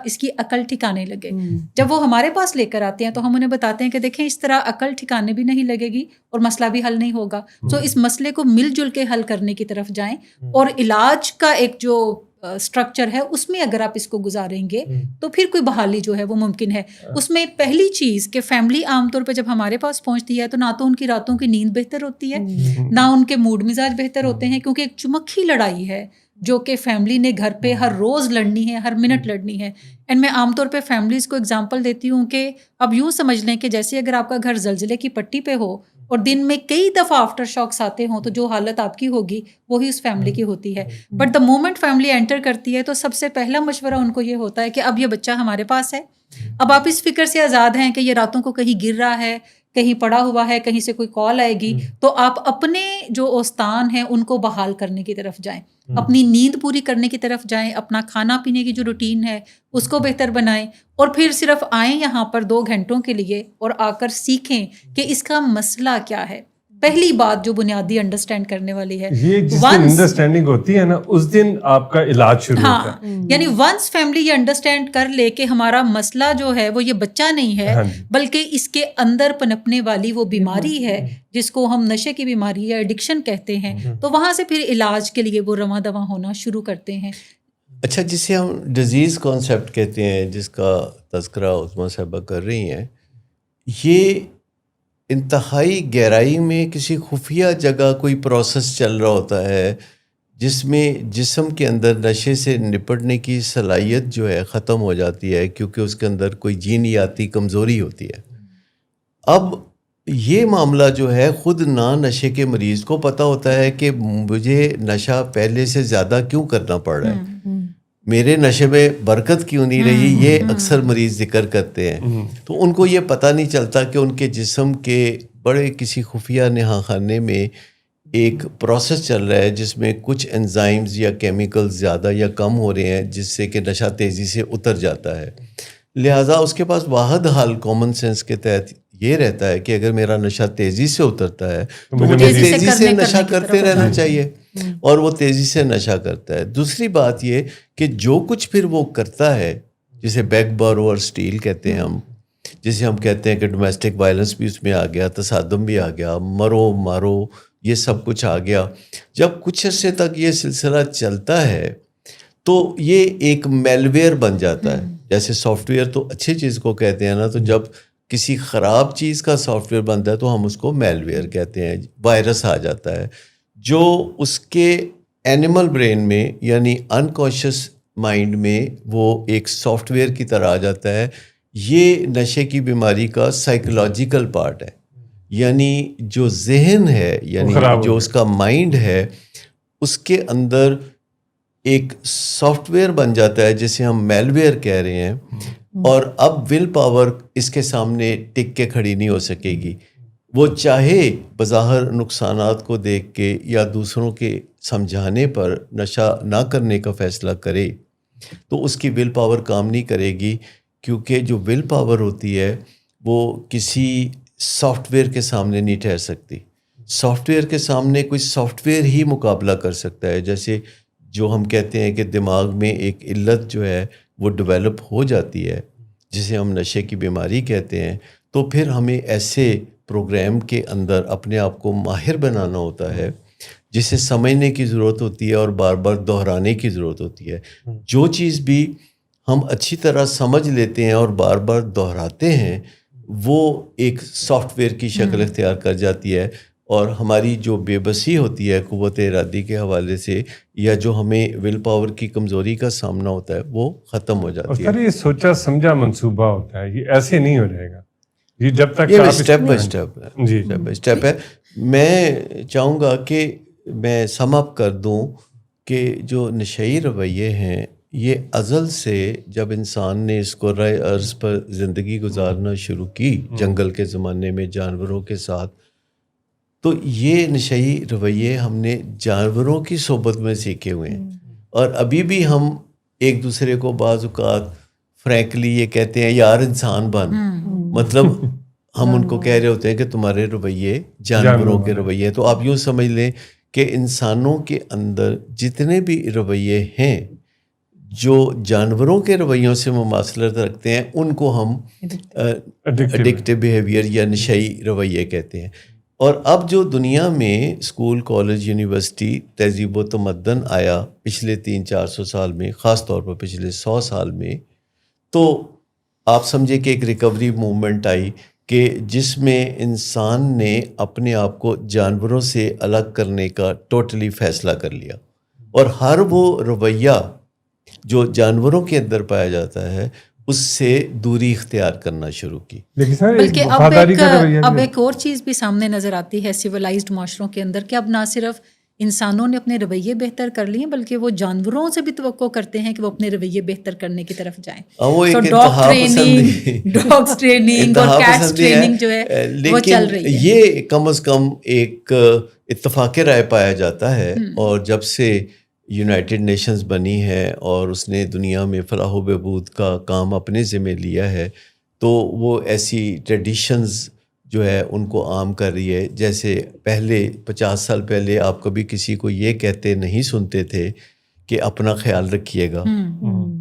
اس کی عقل ٹھکانے لگے. جب وہ ہمارے پاس لے کر آتے ہیں تو ہم انہیں بتاتے ہیں کہ دیکھیں اس طرح عقل ٹھکانے بھی نہیں لگے گی اور مسئلہ بھی حل نہیں ہوگا. تو اس مسئلے کو مل جل کے حل کرنے کی طرف جائیں، اور علاج کا ایک جو اسٹرکچر ہے اس میں اگر آپ اس کو گزاریں گے تو پھر کوئی بحالی جو ہے وہ ممکن ہے. اس میں پہلی چیز کہ فیملی عام طور پہ جب ہمارے پاس پہنچتی ہے تو نہ تو ان کی راتوں کی نیند بہتر ہوتی ہے، نہ ان کے موڈ مزاج بہتر ہوتے ہیں، کیونکہ ایک چمکھی لڑائی ہے جو کہ فیملی نے گھر پہ ہر روز لڑنی ہے، ہر منٹ لڑنی ہے. اینڈ میں عام طور پہ فیملیز کو اگزامپل دیتی ہوں کہ اب یوں سمجھ لیں کہ جیسے اگر آپ کا گھر زلزلے کی پٹی پہ ہو اور دن میں کئی دفعہ آفٹر شاکس آتے ہوں تو جو حالت آپ کی ہوگی وہی اس فیملی کی ہوتی ہے. But the moment family enter کرتی ہے تو سب سے پہلا مشورہ ان کو یہ ہوتا ہے کہ اب یہ بچہ ہمارے پاس ہے، اب آپ اس فکر سے آزاد ہیں کہ یہ راتوں کو کہیں گر رہا ہے، کہیں پڑا ہوا ہے، کہیں سے کوئی کال آئے گی، تو آپ اپنے جو اوستان ہیں ان کو بحال کرنے کی طرف جائیں، اپنی نیند پوری کرنے کی طرف جائیں، اپنا کھانا پینے کی جو روٹین ہے اس کو بہتر بنائیں، اور پھر صرف آئیں یہاں پر 2 گھنٹوں کے لیے اور آ کر سیکھیں کہ اس کا مسئلہ کیا ہے. پہلی بات جو بنیادی انڈرسٹینڈ کرنے والی ہے، یہ جس دن انڈرسٹینڈنگ ہوتی ہے نا اس دن آپ کا علاج شروع ہوتا ہے. یعنی ونس فیملی یہ انڈرسٹینڈ کر لے کہ ہمارا مسئلہ جو ہے وہ یہ بچہ نہیں ہے بلکہ اس کے اندر پنپنے والی وہ بیماری ہے جس کو ہم نشے کی بیماری یا ایڈکشن کہتے ہیں، تو وہاں سے پھر علاج کے لیے وہ رواں دواں ہونا شروع کرتے ہیں. اچھا، جسے ہم ڈیزیز کانسیپٹ کہتے ہیں جس کا تذکرہ عظمیٰ صاحبہ کر رہی ہیں، یہ انتہائی گہرائی میں کسی خفیہ جگہ کوئی پروسیس چل رہا ہوتا ہے جس میں جسم کے اندر نشے سے نپٹنے کی صلاحیت جو ہے ختم ہو جاتی ہے کیونکہ اس کے اندر کوئی جینیاتی کمزوری ہوتی ہے. اب یہ معاملہ جو ہے خود نہ نشے کے مریض کو پتہ ہوتا ہے کہ مجھے نشہ پہلے سے زیادہ کیوں کرنا پڑ رہا ہے، میرے نشے میں برکت کیوں نہیں رہی، یہ اکثر مریض ذکر کرتے ہیں. تو ان کو یہ پتہ نہیں چلتا کہ ان کے جسم کے بڑے کسی خفیہ نہا خانے میں ایک پروسیس چل رہا ہے جس میں کچھ انزائمز یا کیمیکلز زیادہ یا کم ہو رہے ہیں جس سے کہ نشہ تیزی سے اتر جاتا ہے. لہٰذا اس کے پاس واحد حل کامن سینس کے تحت یہ رہتا ہے کہ اگر میرا نشہ تیزی سے اترتا ہے تو مجھے تیزی سے نشہ کرتے رہنا چاہیے، اور وہ تیزی سے نشہ کرتا ہے. دوسری بات یہ کہ جو کچھ پھر وہ کرتا ہے، جسے بیک بورو اور اسٹیل کہتے ہیں ہم، جسے ہم کہتے ہیں کہ ڈومیسٹک وائلنس بھی اس میں آ گیا، تصادم بھی آ گیا، مرو مارو یہ سب کچھ آ گیا. جب کچھ عرصے تک یہ سلسلہ چلتا ہے تو یہ ایک میل ویئر بن جاتا ہے. جیسے سافٹ ویئر تو اچھی چیز کو کہتے ہیں نا، تو جب کسی خراب چیز کا سافٹ ویئر بنتا ہے تو ہم اس کو میل ویئر کہتے ہیں. وائرس آ جاتا ہے جو اس کے اینیمل برین میں یعنی انکانشیس مائنڈ میں وہ ایک سافٹ ویئر کی طرح آ جاتا ہے. یہ نشے کی بیماری کا سائیکولوجیکل پارٹ ہے، یعنی جو ذہن ہے، یعنی جو اس کا مائنڈ ہے، اس کے اندر ایک سافٹ ویئر بن جاتا ہے جسے ہم میل ویئر کہہ رہے ہیں. اور اب ول پاور اس کے سامنے ٹک کے کھڑی نہیں ہو سکے گی. وہ چاہے بظاہر نقصانات کو دیکھ کے یا دوسروں کے سمجھانے پر نشہ نہ کرنے کا فیصلہ کرے تو اس کی ول پاور کام نہیں کرے گی، کیونکہ جو ول پاور ہوتی ہے وہ کسی سافٹ ویئر کے سامنے نہیں ٹھہر سکتی. سافٹ ویئر کے سامنے کوئی سافٹ ویئر ہی مقابلہ کر سکتا ہے. جیسے جو ہم کہتے ہیں کہ دماغ میں ایک علت جو ہے وہ ڈیولپ ہو جاتی ہے جسے ہم نشے کی بیماری کہتے ہیں، تو پھر ہمیں ایسے پروگرام کے اندر اپنے آپ کو ماہر بنانا ہوتا ہے جسے سمجھنے کی ضرورت ہوتی ہے اور بار بار دہرانے کی ضرورت ہوتی ہے. جو چیز بھی ہم اچھی طرح سمجھ لیتے ہیں اور بار بار دہراتے ہیں وہ ایک سافٹ ویئر کی شکل اختیار کر جاتی ہے، اور ہماری جو بے بسی ہوتی ہے قوت ارادی کے حوالے سے یا جو ہمیں ول پاور کی کمزوری کا سامنا ہوتا ہے وہ ختم ہو جاتی ہے. اور یہ سوچا سمجھا منصوبہ ہوتا ہے، یہ ایسے نہیں ہو جائے گا، یہ جب تک اسٹیپ بائی اسٹیپ ہے. جی اسٹیپ بائی اسٹیپ ہے. میں چاہوں گا کہ میں سم اپ کر دوں کہ جو نشئی رویے ہیں یہ ازل سے جب انسان نے اس کرۂ ارض پر زندگی گزارنا شروع کی جنگل کے زمانے میں جانوروں کے ساتھ، تو یہ نشئی رویے ہم نے جانوروں کی صحبت میں سیکھے ہوئے ہیں. اور ابھی بھی ہم ایک دوسرے کو بعض اوقات فرینکلی یہ کہتے ہیں یار انسان بن، مطلب ہم ان کو کہہ رہے ہوتے ہیں کہ تمہارے رویے جانوروں کے رویے. تو آپ یوں سمجھ لیں کہ انسانوں کے اندر جتنے بھی رویے ہیں جو جانوروں کے رویوں سے مماثلت رکھتے ہیں ان کو ہم ایڈکٹیو بیہیویئر یا نشئی رویے کہتے ہیں. اور اب جو دنیا میں اسکول، کالج، یونیورسٹی، تہذیب و تمدن آیا پچھلے 300-400 سال میں، خاص طور پر پچھلے 100 سال میں، تو آپ سمجھے کہ ایک ریکوری موومنٹ آئی کہ جس میں انسان نے اپنے آپ کو جانوروں سے الگ کرنے کا ٹوٹلی فیصلہ کر لیا، اور ہر وہ رویہ جو جانوروں کے اندر پایا جاتا ہے اس سے دوری اختیار کرنا شروع کی. بلکہ اب ایک اور چیز بھی سامنے نظر آتی ہے سویلائزڈ معاشروں کے اندر کہ اب نہ صرف انسانوں نے اپنے رویے بہتر کر لیے بلکہ وہ جانوروں سے بھی توقع کرتے ہیں کہ وہ اپنے رویے بہتر کرنے کی طرف جائیں. ڈاگس ٹریننگ اور کیٹس ٹریننگ جو ہے وہ چل رہی ہے. یہ کم از کم ایک اتفاق رائے پایا جاتا ہے، اور جب سے یونائٹڈ نیشنز بنی ہے اور اس نے دنیا میں فلاح و بہبود کا کام اپنے ذمہ لیا ہے تو وہ ایسی ٹریڈیشنز جو ہے ان کو عام کر رہی ہے. جیسے پہلے 50 سال پہلے آپ کبھی کسی کو یہ کہتے نہیں سنتے تھے کہ اپنا خیال رکھیے گا.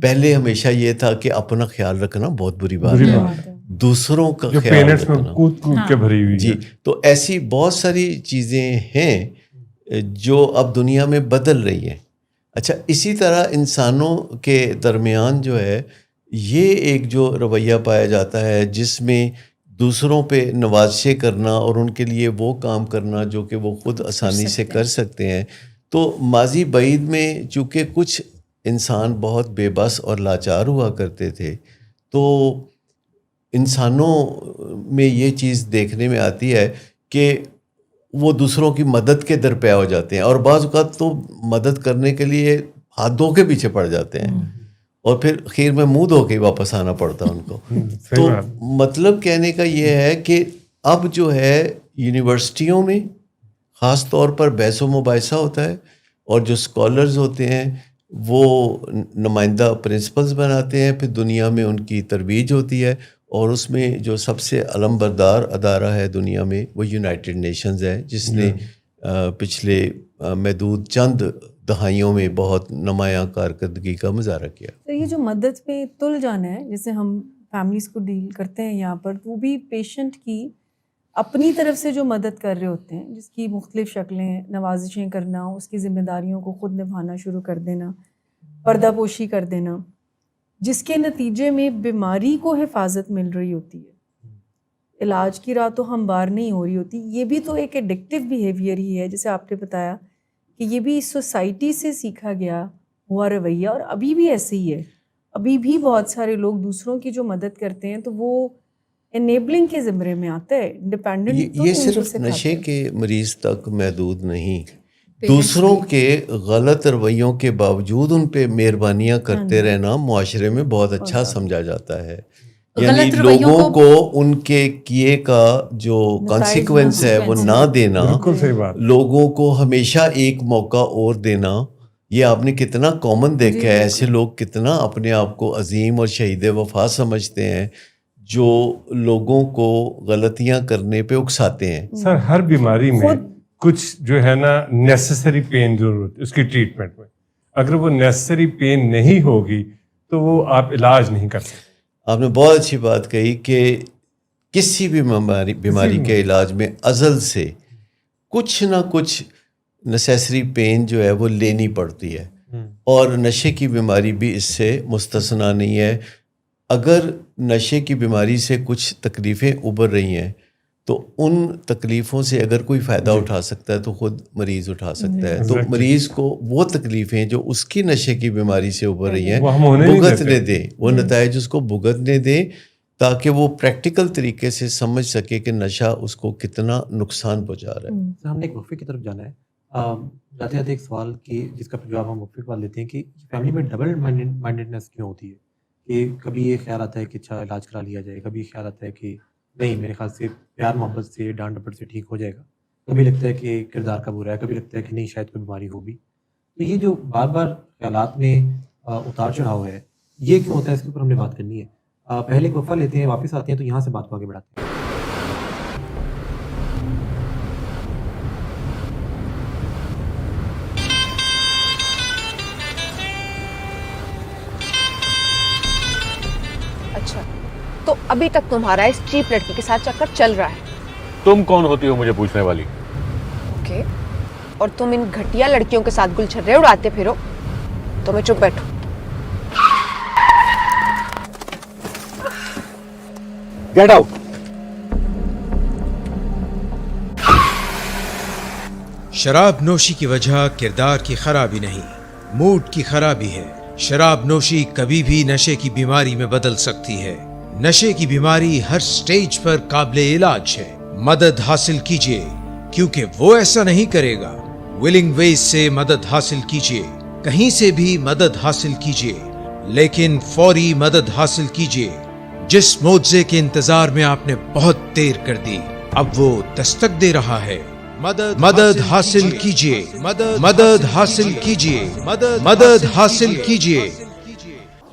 پہلے ہمیشہ یہ تھا کہ اپنا خیال رکھنا بہت بری بات ہے، دوسروں کا خیال رکھنا. جی، تو ایسی بہت ساری چیزیں ہیں جو اب دنیا میں بدل رہی ہیں. اچھا، اسی طرح انسانوں کے درمیان جو ہے یہ ایک جو رویہ پایا جاتا ہے جس میں دوسروں پہ نوازشیں کرنا اور ان کے لیے وہ کام کرنا جو کہ وہ خود آسانی سے کر سکتے ہیں. تو ماضی بعید میں چونکہ کچھ انسان بہت بے بس اور لاچار ہوا کرتے تھے تو انسانوں میں یہ چیز دیکھنے میں آتی ہے کہ وہ دوسروں کی مدد کے درپیا ہو جاتے ہیں، اور بعض اوقات تو مدد کرنے کے لیے ہاتھ دھو کے پیچھے پڑ جاتے ہیں اور پھر خیر میں منہ دھو کے واپس آنا پڑتا ہے ان کو. تو مطلب کہنے کا یہ ہے کہ اب جو ہے یونیورسٹیوں میں خاص طور پر بحث و مباحثہ ہوتا ہے، اور جو اسکالرز ہوتے ہیں وہ نمائندہ پرنسپلز بناتے ہیں، پھر دنیا میں ان کی ترویج ہوتی ہے، اور اس میں جو سب سے علم بردار ادارہ ہے دنیا میں وہ یونائٹڈ نیشنز ہے، جس نے پچھلے محدود چند دہائیوں میں بہت نمایاں کارکردگی کا مظاہرہ کیا۔ تو یہ جو مدد پہ تل جانا ہے، جیسے ہم فیملیز کو ڈیل کرتے ہیں یہاں پر، تو وہ بھی پیشنٹ کی اپنی طرف سے جو مدد کر رہے ہوتے ہیں، جس کی مختلف شکلیں، نوازشیں کرنا، اس کی ذمہ داریوں کو خود نبھانا شروع کر دینا، پردہ پوشی کر دینا، جس کے نتیجے میں بیماری کو حفاظت مل رہی ہوتی ہے، علاج کی راہ تو ہموار نہیں ہو رہی ہوتی۔ یہ بھی تو ایک ایڈکٹیو بیہیویئر ہی ہے، جیسے آپ نے بتایا کہ یہ بھی سوسائٹی سے سیکھا گیا ہوا رویہ، اور ابھی بھی ایسے ہی ہے۔ ابھی بھی بہت سارے لوگ دوسروں کی جو مدد کرتے ہیں تو وہ انیبلنگ کے زمرے میں آتا ہے، انڈیپینڈنٹ۔ یہ صرف نشے کے مریض تک محدود نہیں، دوسروں کے غلط رویوں کے باوجود ان پہ مہربانیاں کرتے رہنا معاشرے میں بہت اچھا سمجھا جاتا ہے، یعنی لوگوں کو ان کے کیے کا جو کانسیکوینس ہے وہ نہ دینا، لوگوں کو ہمیشہ ایک موقع اور دینا۔ یہ آپ نے کتنا کامن دیکھا ہے، ایسے لوگ کتنا اپنے آپ کو عظیم اور شہید وفا سمجھتے ہیں جو لوگوں کو غلطیاں کرنے پہ اکساتے ہیں۔ سر ہر بیماری میں کچھ جو ہے نا نیسسری پین ضرورت اس کی ٹریٹمنٹ میں، اگر وہ نیسسری پین نہیں ہوگی تو وہ آپ علاج نہیں کر سکتے۔ آپ نے بہت اچھی بات کہی کہ کسی بھی بیماری کے علاج میں ازل سے کچھ نہ کچھ نیسسری پین جو ہے وہ لینی پڑتی ہے، اور نشے کی بیماری بھی اس سے مستثنا نہیں ہے۔ اگر نشے کی بیماری سے کچھ تکلیفیں ابھر رہی ہیں تو ان تکلیفوں سے اگر کوئی فائدہ اٹھا سکتا ہے تو خود مریض اٹھا سکتا ہے۔ تو مریض کو وہ تکلیفیں جو اس کی نشے کی بیماری سے ابھر رہی ہیں بھگتنے دیں، وہ نتائج اس کو بھگتنے دیں، تاکہ وہ پریکٹیکل طریقے سے سمجھ سکے کہ نشہ اس کو کتنا نقصان پہنچا رہا ہے۔ ہم نے ایک وقفے کی طرف جانا ہے، جاتے جاتے ایک سوال کی جس کا جواب ہم وقفے کے بعد لیتے ہیں کہ فیملی میں ڈبل مائنڈیڈنس کیوں ہوتی ہے؟ کہ کبھی یہ خیال آتا ہے کہ اچھا علاج کرا لیا جائے، کبھی خیال آتا ہے کہ نہیں میرے خیال سے پیار محبت سے ڈانٹ ڈپٹ سے ٹھیک ہو جائے گا، کبھی لگتا ہے کہ کردار کا برا ہے، کبھی لگتا ہے کہ نہیں شاید کوئی بیماری ہوگی۔ تو یہ جو بار بار خیالات میں اتار چڑھاؤ ہے، یہ کیوں ہوتا ہے؟ اس کے اوپر ہم نے بات کرنی ہے۔ پہلے ایک وقفہ لیتے ہیں، واپس آتے ہیں تو یہاں سے بات کو آگے بڑھاتے ہیں۔ اچھا، تو ابھی تک تمہارا اس چیپ لڑکی کے ساتھ چکر چل رہا ہے؟ تم کون ہوتی ہو مجھے پوچھنے والی؟ اوکے، اور تم ان گھٹیا لڑکیوں کے ساتھ گل چھرے اڑاتے پھرو تو میں چپ بیٹھوں؟ Get out. شراب نوشی کی وجہ کردار کی خرابی نہیں، موڈ کی خرابی ہے۔ شراب نوشی کبھی بھی نشے کی بیماری میں بدل سکتی ہے۔ نشے کی بیماری ہر سٹیج پر قابل علاج ہے۔ مدد حاصل کیجیے، کیونکہ وہ ایسا نہیں کرے گا۔ ولنگ ویز سے مدد حاصل کیجیے، کہیں سے بھی مدد حاصل کیجیے، لیکن فوری مدد حاصل کیجیے۔ جس معجزے کے انتظار میں آپ نے بہت دیر کر دی، اب وہ دستک دے رہا ہے۔ مدد حاصل کیجیے، مدد حاصل کیجیے، مدد حاصل کیجیے۔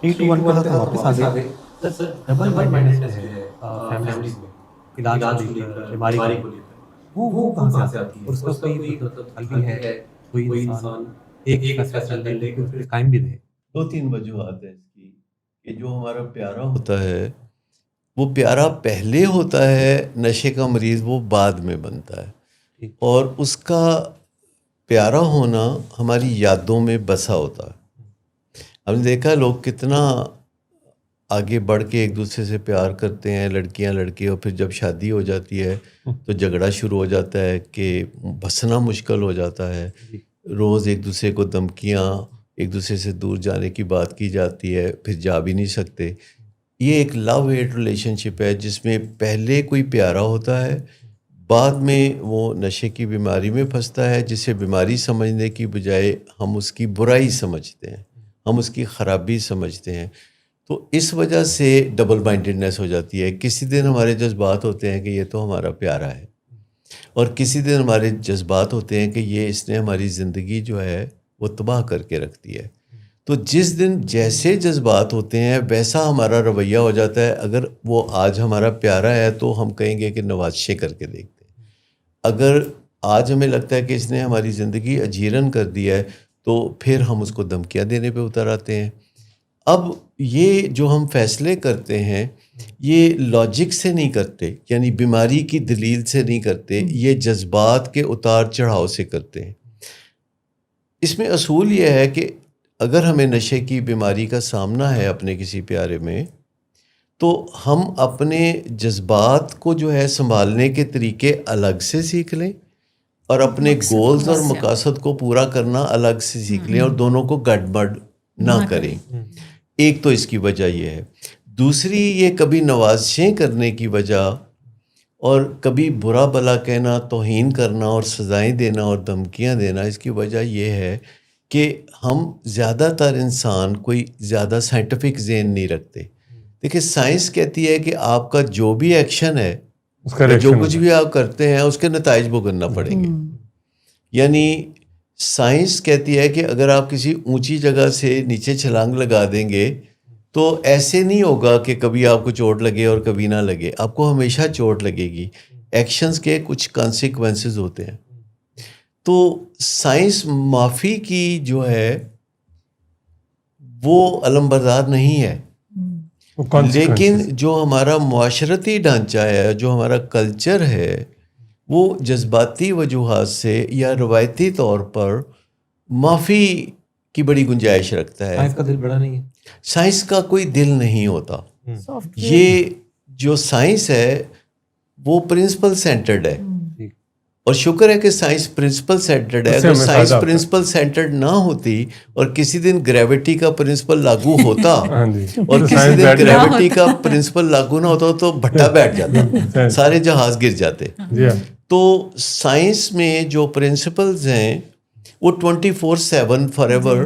3 2 1 پر واپس آ گئے۔ ڈبل مائنڈنس ہے فیملی میں، علاج کو لے کر، بیماری کو لے کر، وہ کہاں سے آتی ہے؟ اور اس کا کوئی حل بھی ہے؟ کوئی انسان ایک فیصلہ لے لے کے پھر قائم بھی رہے؟ 2-3 وجوہات ہیں اس کی کہ جو ہمارا پیارا ہوتا ہے وہ پیارا پہلے ہوتا ہے، نشے کا مریض وہ بعد میں بنتا ہے، اور اس کا پیارا ہونا ہماری یادوں میں بسا ہوتا ہے۔ ہم نے دیکھا لوگ کتنا آگے بڑھ کے ایک دوسرے سے پیار کرتے ہیں، لڑکیاں لڑکے، اور پھر جب شادی ہو جاتی ہے تو جھگڑا شروع ہو جاتا ہے کہ بسنا مشکل ہو جاتا ہے، روز ایک دوسرے کو دھمکیاں، ایک دوسرے سے دور جانے کی بات کی جاتی ہے، پھر جا بھی نہیں سکتے۔ یہ ایک لو ہیٹ ریلیشن شپ ہے جس میں پہلے کوئی پیارا ہوتا ہے، بعد میں وہ نشے کی بیماری میں پھنستا ہے، جسے بیماری سمجھنے کی بجائے ہم اس کی برائی سمجھتے ہیں، ہم اس کی خرابی سمجھتے ہیں۔ تو اس وجہ سے ڈبل مائنڈڈنیس ہو جاتی ہے۔ کسی دن ہمارے جذبات ہوتے ہیں کہ یہ تو ہمارا پیارا ہے، اور کسی دن ہمارے جذبات ہوتے ہیں کہ یہ اس نے ہماری زندگی جو ہے وہ تباہ کر کے رکھ دی ہے. تو جس دن جیسے جذبات ہوتے ہیں ویسا ہمارا رویہ ہو جاتا ہے. اگر وہ آج ہمارا پیارا ہے تو ہم کہیں گے کہ نوازشیں کر کے دیکھتے ہیں. اگر آج ہمیں لگتا ہے کہ اس نے ہماری زندگی اجیرن کر دیا ہے تو پھر ہم اس کو دھمکیاں دینے پہ اتر آتے ہیں. اب یہ جو ہم فیصلے کرتے ہیں یہ لاجک سے نہیں کرتے, یعنی بیماری کی دلیل سے نہیں کرتے, یہ جذبات کے اتار چڑھاؤ سے کرتے ہیں. اس میں اصول یہ ہے کہ اگر ہمیں نشے کی بیماری کا سامنا ہے اپنے کسی پیارے میں, تو ہم اپنے جذبات کو جو ہے سنبھالنے کے طریقے الگ سے سیکھ لیں اور اپنے گولز اور مقاصد کو پورا کرنا الگ سے سیکھ لیں, اور دونوں کو گڑبڑ نہ کریں. ایک تو اس کی وجہ یہ ہے. دوسری, یہ کبھی نوازشیں کرنے کی وجہ اور کبھی برا بھلا کہنا, توہین کرنا اور سزائیں دینا اور دھمکیاں دینا, اس کی وجہ یہ ہے کہ ہم زیادہ تر انسان کوئی زیادہ سائنٹیفک ذہن نہیں رکھتے. دیکھیں سائنس کہتی ہے کہ آپ کا جو بھی ایکشن ہے, جو کچھ بھی آپ کرتے ہیں اس کے نتائج بھگتنا پڑیں گے. یعنی سائنس کہتی ہے کہ اگر آپ کسی اونچی جگہ سے نیچے چھلانگ لگا دیں گے تو ایسے نہیں ہوگا کہ کبھی آپ کو چوٹ لگے اور کبھی نہ لگے, آپ کو ہمیشہ چوٹ لگے گی. ایکشنز کے کچھ کانسیکوینسز ہوتے ہیں. تو سائنس معافی کی جو ہے وہ علمبردار نہیں ہے, لیکن جو ہمارا معاشرتی ڈھانچہ ہے, جو ہمارا کلچر ہے, وہ جذباتی وجوہات سے یا روایتی طور پر معافی کی بڑی گنجائش رکھتا ہے. سائنس کا دل بڑا نہیں ہے, سائنس کا کوئی دل نہیں ہوتا. یہ جو سائنس ہے وہ پرنسپل سینٹرڈ ہے, اور شکر ہے کہ سائنس پرنسپل سینٹرڈ ہے. اگر سائنس پرنسپل سینٹرڈ نہ ہوتی اور کسی دن گریوٹی کا پرنسپل لاگو ہوتا اور کسی دن گریوٹی کا پرنسپل لاگو نہ ہوتا تو بھٹا بیٹھ جاتا, سارے جہاز گر جاتے. تو سائنس میں جو پرنسپلز ہیں وہ 24/7 فار ایور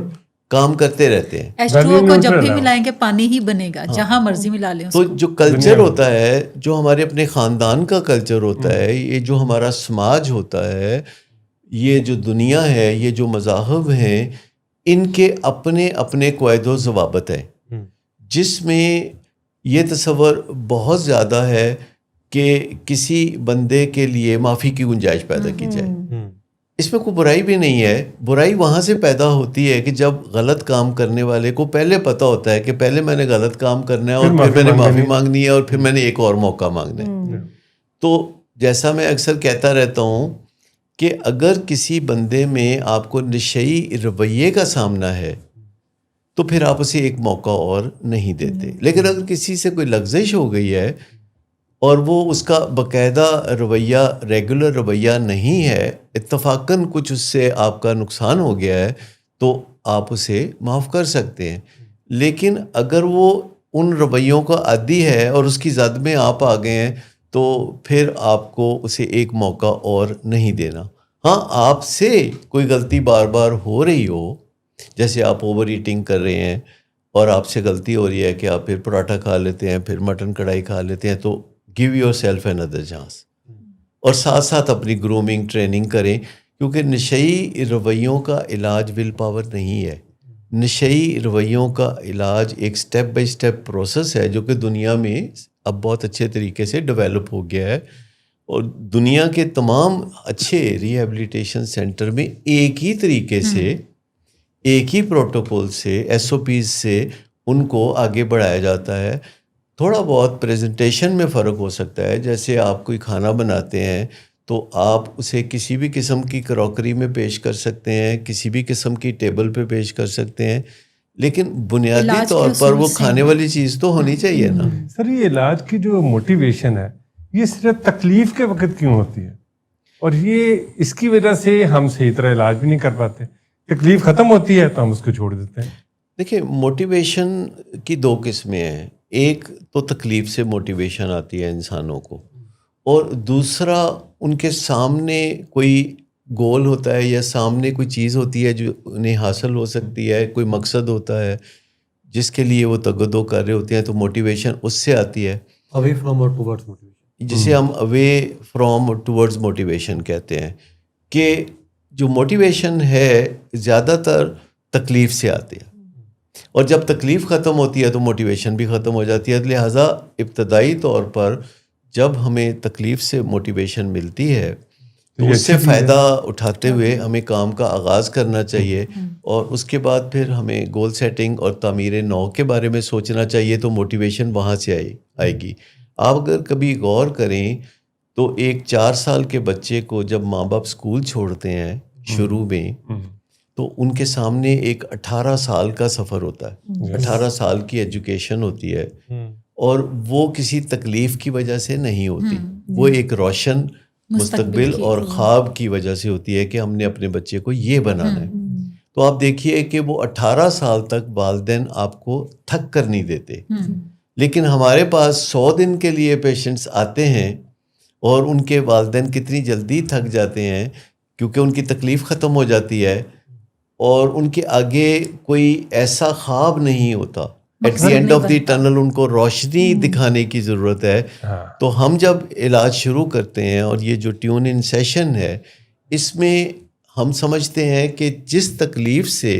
کام کرتے رہتے ہیں. H2O کو جب بھی ملائیں گے پانی ہی بنے گا, جہاں مرضی ملا لیں. تو جو کلچر ہوتا ہے, جو ہمارے اپنے خاندان کا کلچر ہوتا ہے, یہ جو ہمارا سماج ہوتا ہے, یہ جو دنیا ہے, یہ جو مذاہب ہیں, ان کے اپنے اپنے قواعد و ضوابط ہیں, جس میں یہ تصور بہت زیادہ ہے کہ کسی بندے کے لیے معافی کی گنجائش پیدا کی جائے. اس میں کوئی برائی بھی نہیں ہے. برائی وہاں سے پیدا ہوتی ہے کہ جب غلط کام کرنے والے کو پہلے پتہ ہوتا ہے کہ پہلے میں نے غلط کام کرنا ہے اور پھر میں نے معافی مانگنی ہے اور پھر میں نے ایک اور موقع مانگنا ہے. تو جیسا میں اکثر کہتا رہتا ہوں کہ اگر کسی بندے میں آپ کو نشئی رویے کا سامنا ہے تو پھر آپ اسے ایک موقع اور نہیں دیتے. لیکن اگر کسی سے کوئی لغزش ہو گئی ہے اور وہ اس کا باقاعدہ رویہ, ریگولر رویہ نہیں ہے, اتفاقاً کچھ اس سے آپ کا نقصان ہو گیا ہے, تو آپ اسے معاف کر سکتے ہیں. لیکن اگر وہ ان رویوں کا عادی ہے اور اس کی زد میں آپ آ گئے ہیں تو پھر آپ کو اسے ایک موقع اور نہیں دینا. ہاں, آپ سے کوئی غلطی بار بار ہو رہی ہو, جیسے آپ اوور ایٹنگ کر رہے ہیں اور آپ سے غلطی ہو رہی ہے کہ آپ پھر پراٹھا کھا لیتے ہیں, پھر مٹن کڑھائی کھا لیتے ہیں, تو give yourself another chance. اور ساتھ ساتھ اپنی گرومنگ ٹریننگ کریں, کیونکہ نشئی رویوں کا علاج ول پاور نہیں ہے. نشئی رویوں کا علاج ایک سٹیپ بائی سٹیپ پروسیس ہے جو کہ دنیا میں اب بہت اچھے طریقے سے ڈیولپ ہو گیا ہے, اور دنیا کے تمام اچھے ریہیبلیٹیشن سینٹر میں ایک ہی طریقے سے, ایک ہی پروٹوکول سے, SOPs سے ان کو آگے بڑھایا جاتا ہے. تھوڑا بہت پریزنٹیشن میں فرق ہو سکتا ہے. جیسے آپ کوئی کھانا بناتے ہیں تو آپ اسے کسی بھی قسم کی کراکری میں پیش کر سکتے ہیں, کسی بھی قسم کی ٹیبل پہ پیش کر سکتے ہیں, لیکن بنیادی طور پر وہ کھانے والی چیز تو ہونی چاہیے نا. سر, یہ علاج کی جو موٹیویشن ہے یہ صرف تکلیف کے وقت کیوں ہوتی ہے, اور یہ اس کی وجہ سے ہم صحیح طرح علاج بھی نہیں کر پاتے؟ تکلیف ختم ہوتی ہے تو ہم اس کو چھوڑ دیتے ہیں. دیکھیں, موٹیویشن کی دو قسمیں ہیں. ایک تو تکلیف سے موٹیویشن آتی ہے انسانوں کو, اور دوسرا ان کے سامنے کوئی گول ہوتا ہے یا سامنے کوئی چیز ہوتی ہے جو انہیں حاصل ہو سکتی ہے, کوئی مقصد ہوتا ہے جس کے لیے وہ تگ و دو کر رہے ہوتے ہیں, تو موٹیویشن اس سے آتی ہے. away from or towards motivation. جسے ہم اوے فرام ٹورڈز موٹیویشن کہتے ہیں کہ جو موٹیویشن ہے زیادہ تر تکلیف سے آتی ہے اور جب تکلیف ختم ہوتی ہے تو موٹیویشن بھی ختم ہو جاتی ہے. لہٰذا ابتدائی طور پر جب ہمیں تکلیف سے موٹیویشن ملتی ہے تو اس سے فائدہ اٹھاتے ہوئے ہمیں کام کا آغاز کرنا چاہیے اور اس کے بعد پھر ہمیں گول سیٹنگ اور تعمیر نو کے بارے میں سوچنا چاہیے. تو موٹیویشن وہاں سے آئے گی. آپ اگر کبھی غور کریں تو ایک 4 سال کے بچے کو جب ماں باپ اسکول چھوڑتے ہیں شروع میں تو ان کے سامنے ایک 18 سال کا سفر ہوتا ہے. 18 سال کی ایجوکیشن ہوتی ہے اور وہ کسی تکلیف کی وجہ سے نہیں ہوتی, وہ ایک روشن مستقبل اور خواب کی وجہ سے ہوتی ہے کہ ہم نے اپنے بچے کو یہ بنانا ہے. تو آپ دیکھیے کہ وہ 18 سال تک والدین آپ کو تھک کر نہیں دیتے, لیکن ہمارے پاس 100 دن کے لیے پیشنٹس آتے ہیں اور ان کے والدین کتنی جلدی تھک جاتے ہیں کیونکہ ان کی تکلیف ختم ہو جاتی ہے اور ان کے آگے کوئی ایسا خواب نہیں ہوتا. At the end of the tunnel ان کو روشنی دکھانے کی ضرورت ہے. تو ہم جب علاج شروع کرتے ہیں اور یہ جو ٹیون ان سیشن ہے اس میں ہم سمجھتے ہیں کہ جس تکلیف سے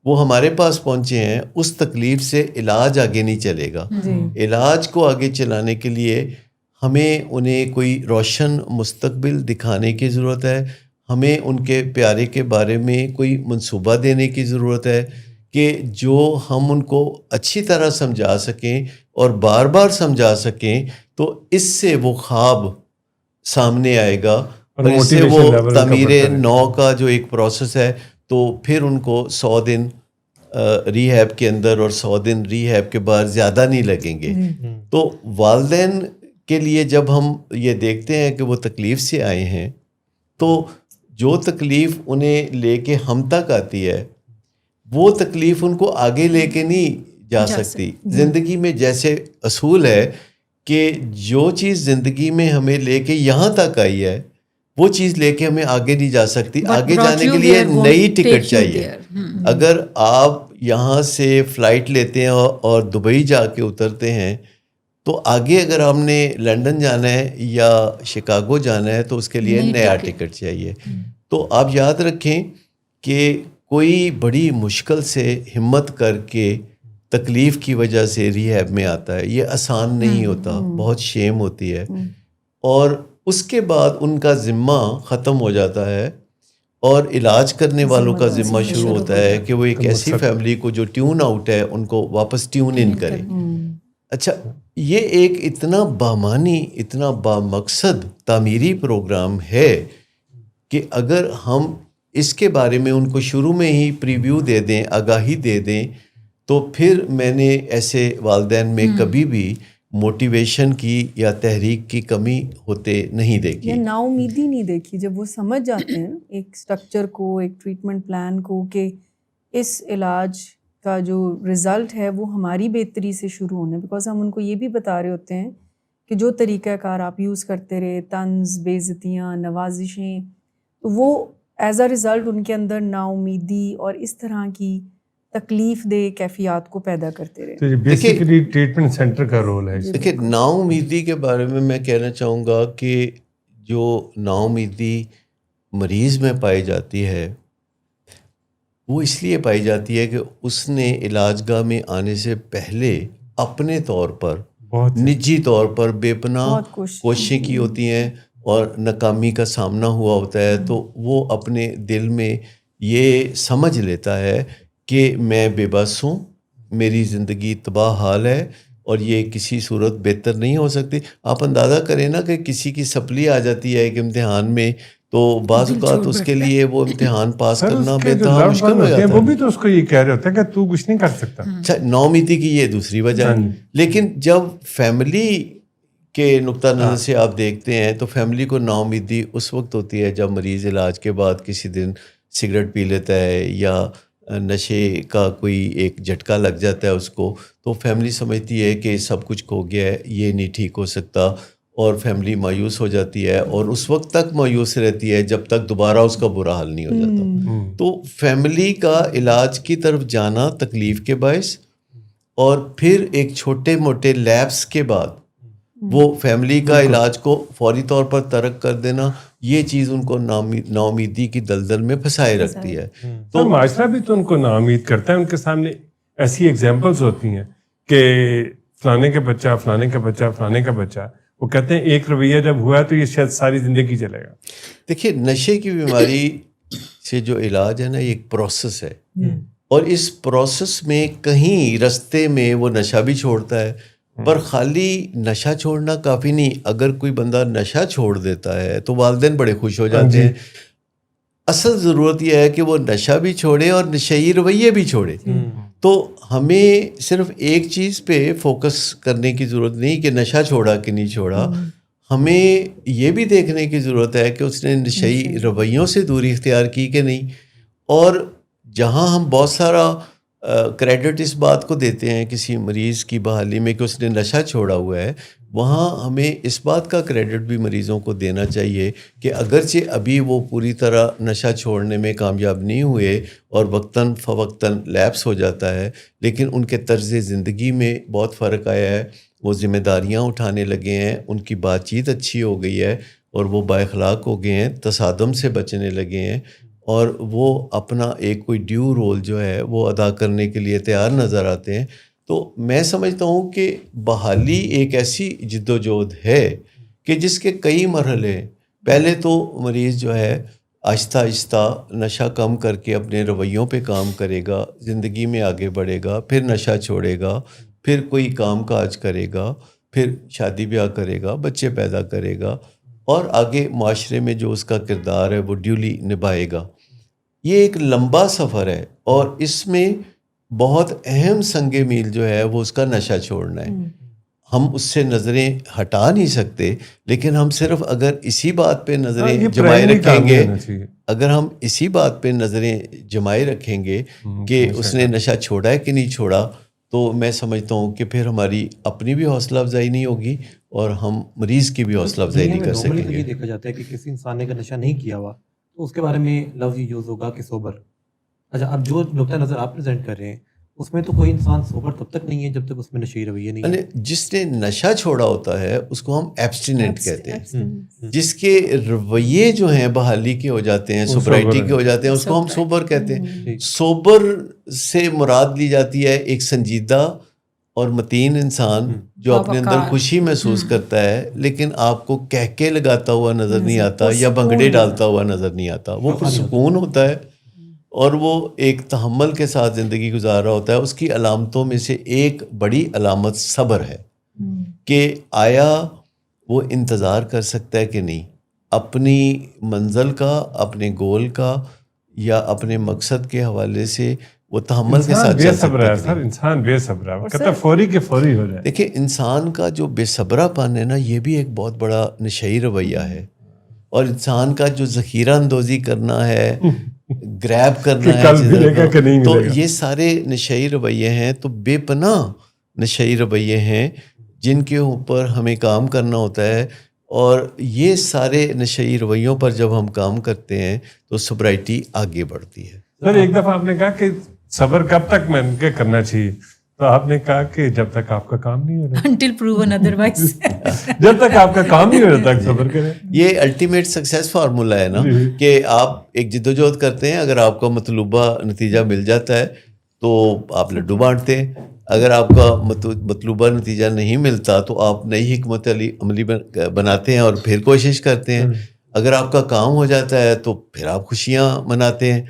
وہ ہمارے پاس پہنچے ہیں اس تکلیف سے علاج آگے نہیں چلے گا. علاج کو آگے چلانے کے لیے ہمیں انہیں کوئی روشن مستقبل دکھانے کی ضرورت ہے. ہمیں ان کے پیارے کے بارے میں کوئی منصوبہ دینے کی ضرورت ہے کہ جو ہم ان کو اچھی طرح سمجھا سکیں اور بار بار سمجھا سکیں تو اس سے وہ خواب سامنے آئے گا اور اس سے وہ تعمیر نو کا جو ایک پروسیس ہے تو پھر ان کو 100 دن ری ہیب کے اندر اور 100 دن ری ہیب کے بعد زیادہ نہیں لگیں گے. تو والدین کے لیے جب ہم یہ دیکھتے ہیں کہ وہ تکلیف سے آئے ہیں تو جو تکلیف انہیں لے کے ہم تک آتی ہے وہ تکلیف ان کو آگے لے کے نہیں جا سکتی. زندگی میں جیسے اصول ہے کہ جو چیز زندگی میں ہمیں لے کے یہاں تک آئی ہے وہ چیز لے کے ہمیں آگے نہیں جا سکتی. آگے جانے کے لیے نئی ٹکٹ چاہیے. اگر آپ یہاں سے فلائٹ لیتے ہیں اور دبئی جا کے اترتے ہیں تو آگے اگر ہم نے لنڈن جانا ہے یا شکاگو جانا ہے تو اس کے لیے نیا ٹکٹ چاہیے. تو آپ یاد رکھیں کہ کوئی بڑی مشکل سے ہمت کر کے تکلیف کی وجہ سے ریہیب میں آتا ہے, یہ آسان نہیں ہوتا, بہت شیم ہوتی ہے اور اس کے بعد ان کا ذمہ ختم ہو جاتا ہے اور علاج کرنے والوں کا ذمہ شروع ہوتا ہے کہ وہ ایک ایسی فیملی کو جو ٹیون آؤٹ ہے ان کو واپس ٹیون ان کرے. اچھا, یہ ایک اتنا بامانی اتنا بامقصد تعمیری پروگرام ہے کہ اگر ہم اس کے بارے میں ان کو شروع میں ہی پریویو دے دیں, آگاہی دے دیں, تو پھر میں نے ایسے والدین میں کبھی بھی موٹیویشن کی یا تحریک کی کمی ہوتے نہیں دیکھی, یا نا امیدی نہیں دیکھی. جب وہ سمجھ جاتے ہیں ایک سٹرکچر کو, ایک ٹریٹمنٹ پلان کو کہ اس علاج کا جو رزلٹ ہے وہ ہماری بہتری سے شروع ہونا ہے, بیکاز ہم ان کو یہ بھی بتا رہے ہوتے ہیں کہ جو طریقہ کار آپ یوز کرتے رہے, طنز, بے عزتیاں, نوازشیں, تو وہ ایز اے رزلٹ ان کے اندر نا امیدی اور اس طرح کی تکلیف دہ کیفیات کو پیدا کرتے رہے. تو بیسیکلی ٹریٹمنٹ سینٹر کا رول ہے. دیکھیں, نا امیدی کے بارے میں کہنا چاہوں گا کہ جو نا امیدی مریض میں پائی جاتی ہے وہ اس لیے پائی جاتی ہے کہ اس نے علاج گاہ میں آنے سے پہلے اپنے طور پر نجی طور پر بے پناہ کوششیں کی ہوتی ہیں اور ناکامی کا سامنا ہوا ہوتا ہے. تو وہ اپنے دل میں یہ سمجھ لیتا ہے کہ میں بے بس ہوں, میری زندگی تباہ حال ہے اور یہ کسی صورت بہتر نہیں ہو سکتی. آپ اندازہ کریں نا کہ کسی کی سپلی آ جاتی ہے ایک امتحان میں تو بعض اوقات اس کے لیے وہ امتحان پاس کرنا بہتر مشکل ہو جاتا ہے. وہ بھی تو اس کو یہ کہہ رہے ہوتے ہیں کہ تو کچھ نہیں کر سکتا. اچھا, نا امیدی کی یہ دوسری وجہ ہے. لیکن جب فیملی کے نقطہ نظر سے آپ دیکھتے ہیں تو فیملی کو نا امیدی اس وقت ہوتی ہے جب مریض علاج کے بعد کسی دن سگریٹ پی لیتا ہے یا نشے کا کوئی ایک جھٹکا لگ جاتا ہے اس کو, تو فیملی سمجھتی ہے کہ سب کچھ کھو گیا ہے, یہ نہیں ٹھیک ہو سکتا, اور فیملی مایوس ہو جاتی ہے اور اس وقت تک مایوس رہتی ہے جب تک دوبارہ اس کا برا حال نہیں ہو جاتا. تو فیملی کا علاج کی طرف جانا تکلیف کے باعث اور پھر ایک چھوٹے موٹے لیپس کے بعد وہ فیملی کا علاج کو فوری طور پر ترک کر دینا، یہ چیز ان کو ناامیدی کی دلدل میں پھنسائے رکھتی ہے. تو معاشرہ بھی تو ان کو ناامید کرتا ہے. ان کے سامنے ایسی ایگزامپلس ہوتی ہیں کہ فلانے کا بچہ فلانے کا بچہ فلانے کا بچہ، وہ کہتے ہیں ایک رویہ جب ہوا تو یہ شاید ساری زندگی چلے گا. دیکھیے نشے کی بیماری سے جو علاج ہے نا، یہ ایک پروسیس ہے، اور اس پروسیس میں کہیں رستے میں وہ نشہ بھی چھوڑتا ہے. پر خالی نشہ چھوڑنا کافی نہیں. اگر کوئی بندہ نشہ چھوڑ دیتا ہے تو والدین بڑے خوش ہو جاتے ہیں. اصل ضرورت یہ ہے کہ وہ نشہ بھی چھوڑے اور نشئی رویے بھی چھوڑے. تو ہمیں صرف ایک چیز پہ فوکس کرنے کی ضرورت نہیں کہ نشہ چھوڑا کہ نہیں چھوڑا. ہمیں یہ بھی دیکھنے کی ضرورت ہے کہ اس نے نشئی رویوں سے دوری اختیار کی کہ نہیں. اور جہاں ہم بہت سارا کریڈٹ اس بات کو دیتے ہیں کسی مریض کی بحالی میں کہ اس نے نشہ چھوڑا ہوا ہے، وہاں ہمیں اس بات کا کریڈٹ بھی مریضوں کو دینا چاہیے کہ اگرچہ ابھی وہ پوری طرح نشہ چھوڑنے میں کامیاب نہیں ہوئے اور وقتاً فوقتاً لیپس ہو جاتا ہے، لیکن ان کے طرز زندگی میں بہت فرق آیا ہے. وہ ذمہ داریاں اٹھانے لگے ہیں، ان کی بات چیت اچھی ہو گئی ہے، اور وہ بااخلاق ہو گئے ہیں، تصادم سے بچنے لگے ہیں، اور وہ اپنا ایک کوئی ڈیو رول جو ہے وہ ادا کرنے کے لیے تیار نظر آتے ہیں. تو میں سمجھتا ہوں کہ بحالی ایک ایسی جد و جہد ہے کہ جس کے کئی مرحلے. پہلے تو مریض جو ہے آہستہ آہستہ نشہ کم کر کے اپنے رویوں پہ کام کرے گا، زندگی میں آگے بڑھے گا، پھر نشہ چھوڑے گا، پھر کوئی کام کاج کرے گا، پھر شادی بیاہ کرے گا، بچے پیدا کرے گا، اور آگے معاشرے میں جو اس کا کردار ہے وہ ڈیولی نبھائے گا. یہ ایک لمبا سفر ہے، اور اس میں بہت اہم سنگ میل جو ہے وہ اس کا نشہ چھوڑنا ہے. ہم اس سے نظریں ہٹا نہیں سکتے، لیکن ہم صرف اگر اسی بات پہ نظریں جمائے رکھیں گے، اگر ہم اسی بات پہ نظریں جمائے رکھیں گے کہ اس نے نشہ چھوڑا ہے کہ نہیں چھوڑا، تو میں سمجھتا ہوں کہ پھر ہماری اپنی بھی حوصلہ افزائی نہیں ہوگی اور ہم مریض کی بھی حوصلہ افزائی نہیں کر سکیں گے. یہ دیکھا جاتا ہے کہ کسی انسان نے اگر نشہ نہیں کیا ہوا تو اس کے بارے میں لفظ یوز ہوگا کہ سوبر. اچھا، اب جو نقطہ نظر آپ پریزنٹ کر رہے ہیں اس میں تو کوئی انسان سوبر تب تک نہیں ہے جب تک اس میں نشئی رویہ نہیں ہے. جس نے نشہ چھوڑا ہوتا ہے اس کو ہم ایبسٹیننٹ کہتے ہیں. جس کے رویے جو ہیں بحالی کے ہو جاتے ہیں، سوبرائٹی کے ہو جاتے ہیں، اس کو ہم سوبر کہتے ہیں. سوبر سے مراد لی جاتی ہے ایک سنجیدہ اور متین انسان جو اپنے اندر خوشی محسوس کرتا ہے، لیکن آپ کو کہکے لگاتا ہوا نظر نہیں آتا یا بھنگڑے ڈالتا ہوا نظر نہیں آتا. وہ پرسکون ہوتا ہے اور وہ ایک تحمل کے ساتھ زندگی گزار رہا ہوتا ہے. اس کی علامتوں میں سے ایک بڑی علامت صبر ہے کہ آیا وہ انتظار کر سکتا ہے کہ نہیں اپنی منزل کا، اپنے گول کا، یا اپنے مقصد کے حوالے سے وہ تحمل کے ساتھ چل سکتا ہے. سر انسان بے صبر ہے، کہتا فوری کے فوری ہو جائے. دیکھیں انسان کا جو بے صبرا پن ہے نا، یہ بھی ایک بہت بڑا نشئی رویہ ہے. اور انسان کا جو ذخیرہ اندوزی کرنا ہے، گریب کرنا ہے، تو یہ سارے نشئی رویے ہیں. تو بے پناہ نشئی رویے ہیں جن کے اوپر ہمیں کام کرنا ہوتا ہے. اور یہ سارے نشئی رویوں پر جب ہم کام کرتے ہیں تو سوبرائٹی آگے بڑھتی ہے. سر ایک دفعہ آپ نے کہا کہ صبر کب تک میں کے کرنا چاہیے، تو آپ نے کہا کہ جب تک آپ کا کام نہیں ہو رہا. until proven otherwise. جب تک آپ کا کام نہیں ہو رہا تک صبر کریں. یہ الٹیمیٹ سکسیس فارمولہ ہے نا، کہ آپ ایک جد و جہد کرتے ہیں، اگر آپ کا مطلوبہ نتیجہ مل جاتا ہے تو آپ لڈو بانٹتے ہیں. اگر آپ کا مطلوبہ نتیجہ نہیں ملتا تو آپ نئی حکمت عملی بناتے ہیں اور پھر کوشش کرتے ہیں. اگر آپ کا کام ہو جاتا ہے تو پھر آپ خوشیاں مناتے ہیں.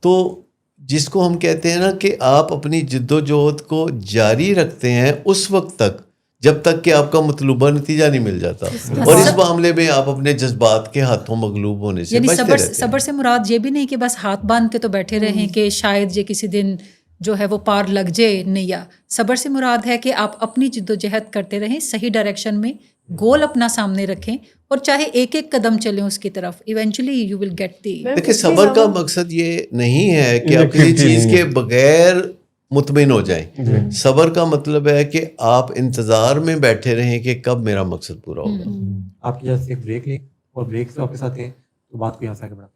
تو جس کو ہم کہتے ہیں نا کہ آپ اپنی جد و جہد کو جاری رکھتے ہیں اس وقت تک جب تک کہ آپ کا مطلوبہ نتیجہ نہیں مل جاتا. اور اس معاملے میں آپ اپنے جذبات کے ہاتھوں مغلوب ہونے سے بچتے رہتے ہیں. صبر سے مراد یہ بھی نہیں کہ بس ہاتھ باندھ کے تو بیٹھے رہیں کہ شاید یہ کسی دن جو ہے وہ پار لگ جائے. نہیں، یا صبر سے مراد ہے کہ آپ اپنی جد و جہد کرتے رہیں، صحیح ڈائریکشن میں گول اپنا سامنے رکھیں، اور چاہے ایک ایک قدم چلیں اس کی طرف، eventually you will get the. دیکھیں صبر کا مقصد یہ نہیں ہے کہ آپ کسی چیز کے بغیر مطمئن ہو جائیں. صبر کا مطلب ہے کہ آپ انتظار میں بیٹھے رہیں کہ کب میرا مقصد پورا ہوگا. آپ کی ایک بریک لیں اور بریک سے واپس آتے ہیں تو بات کو یہاں سے آگے بڑھاتے ہیں.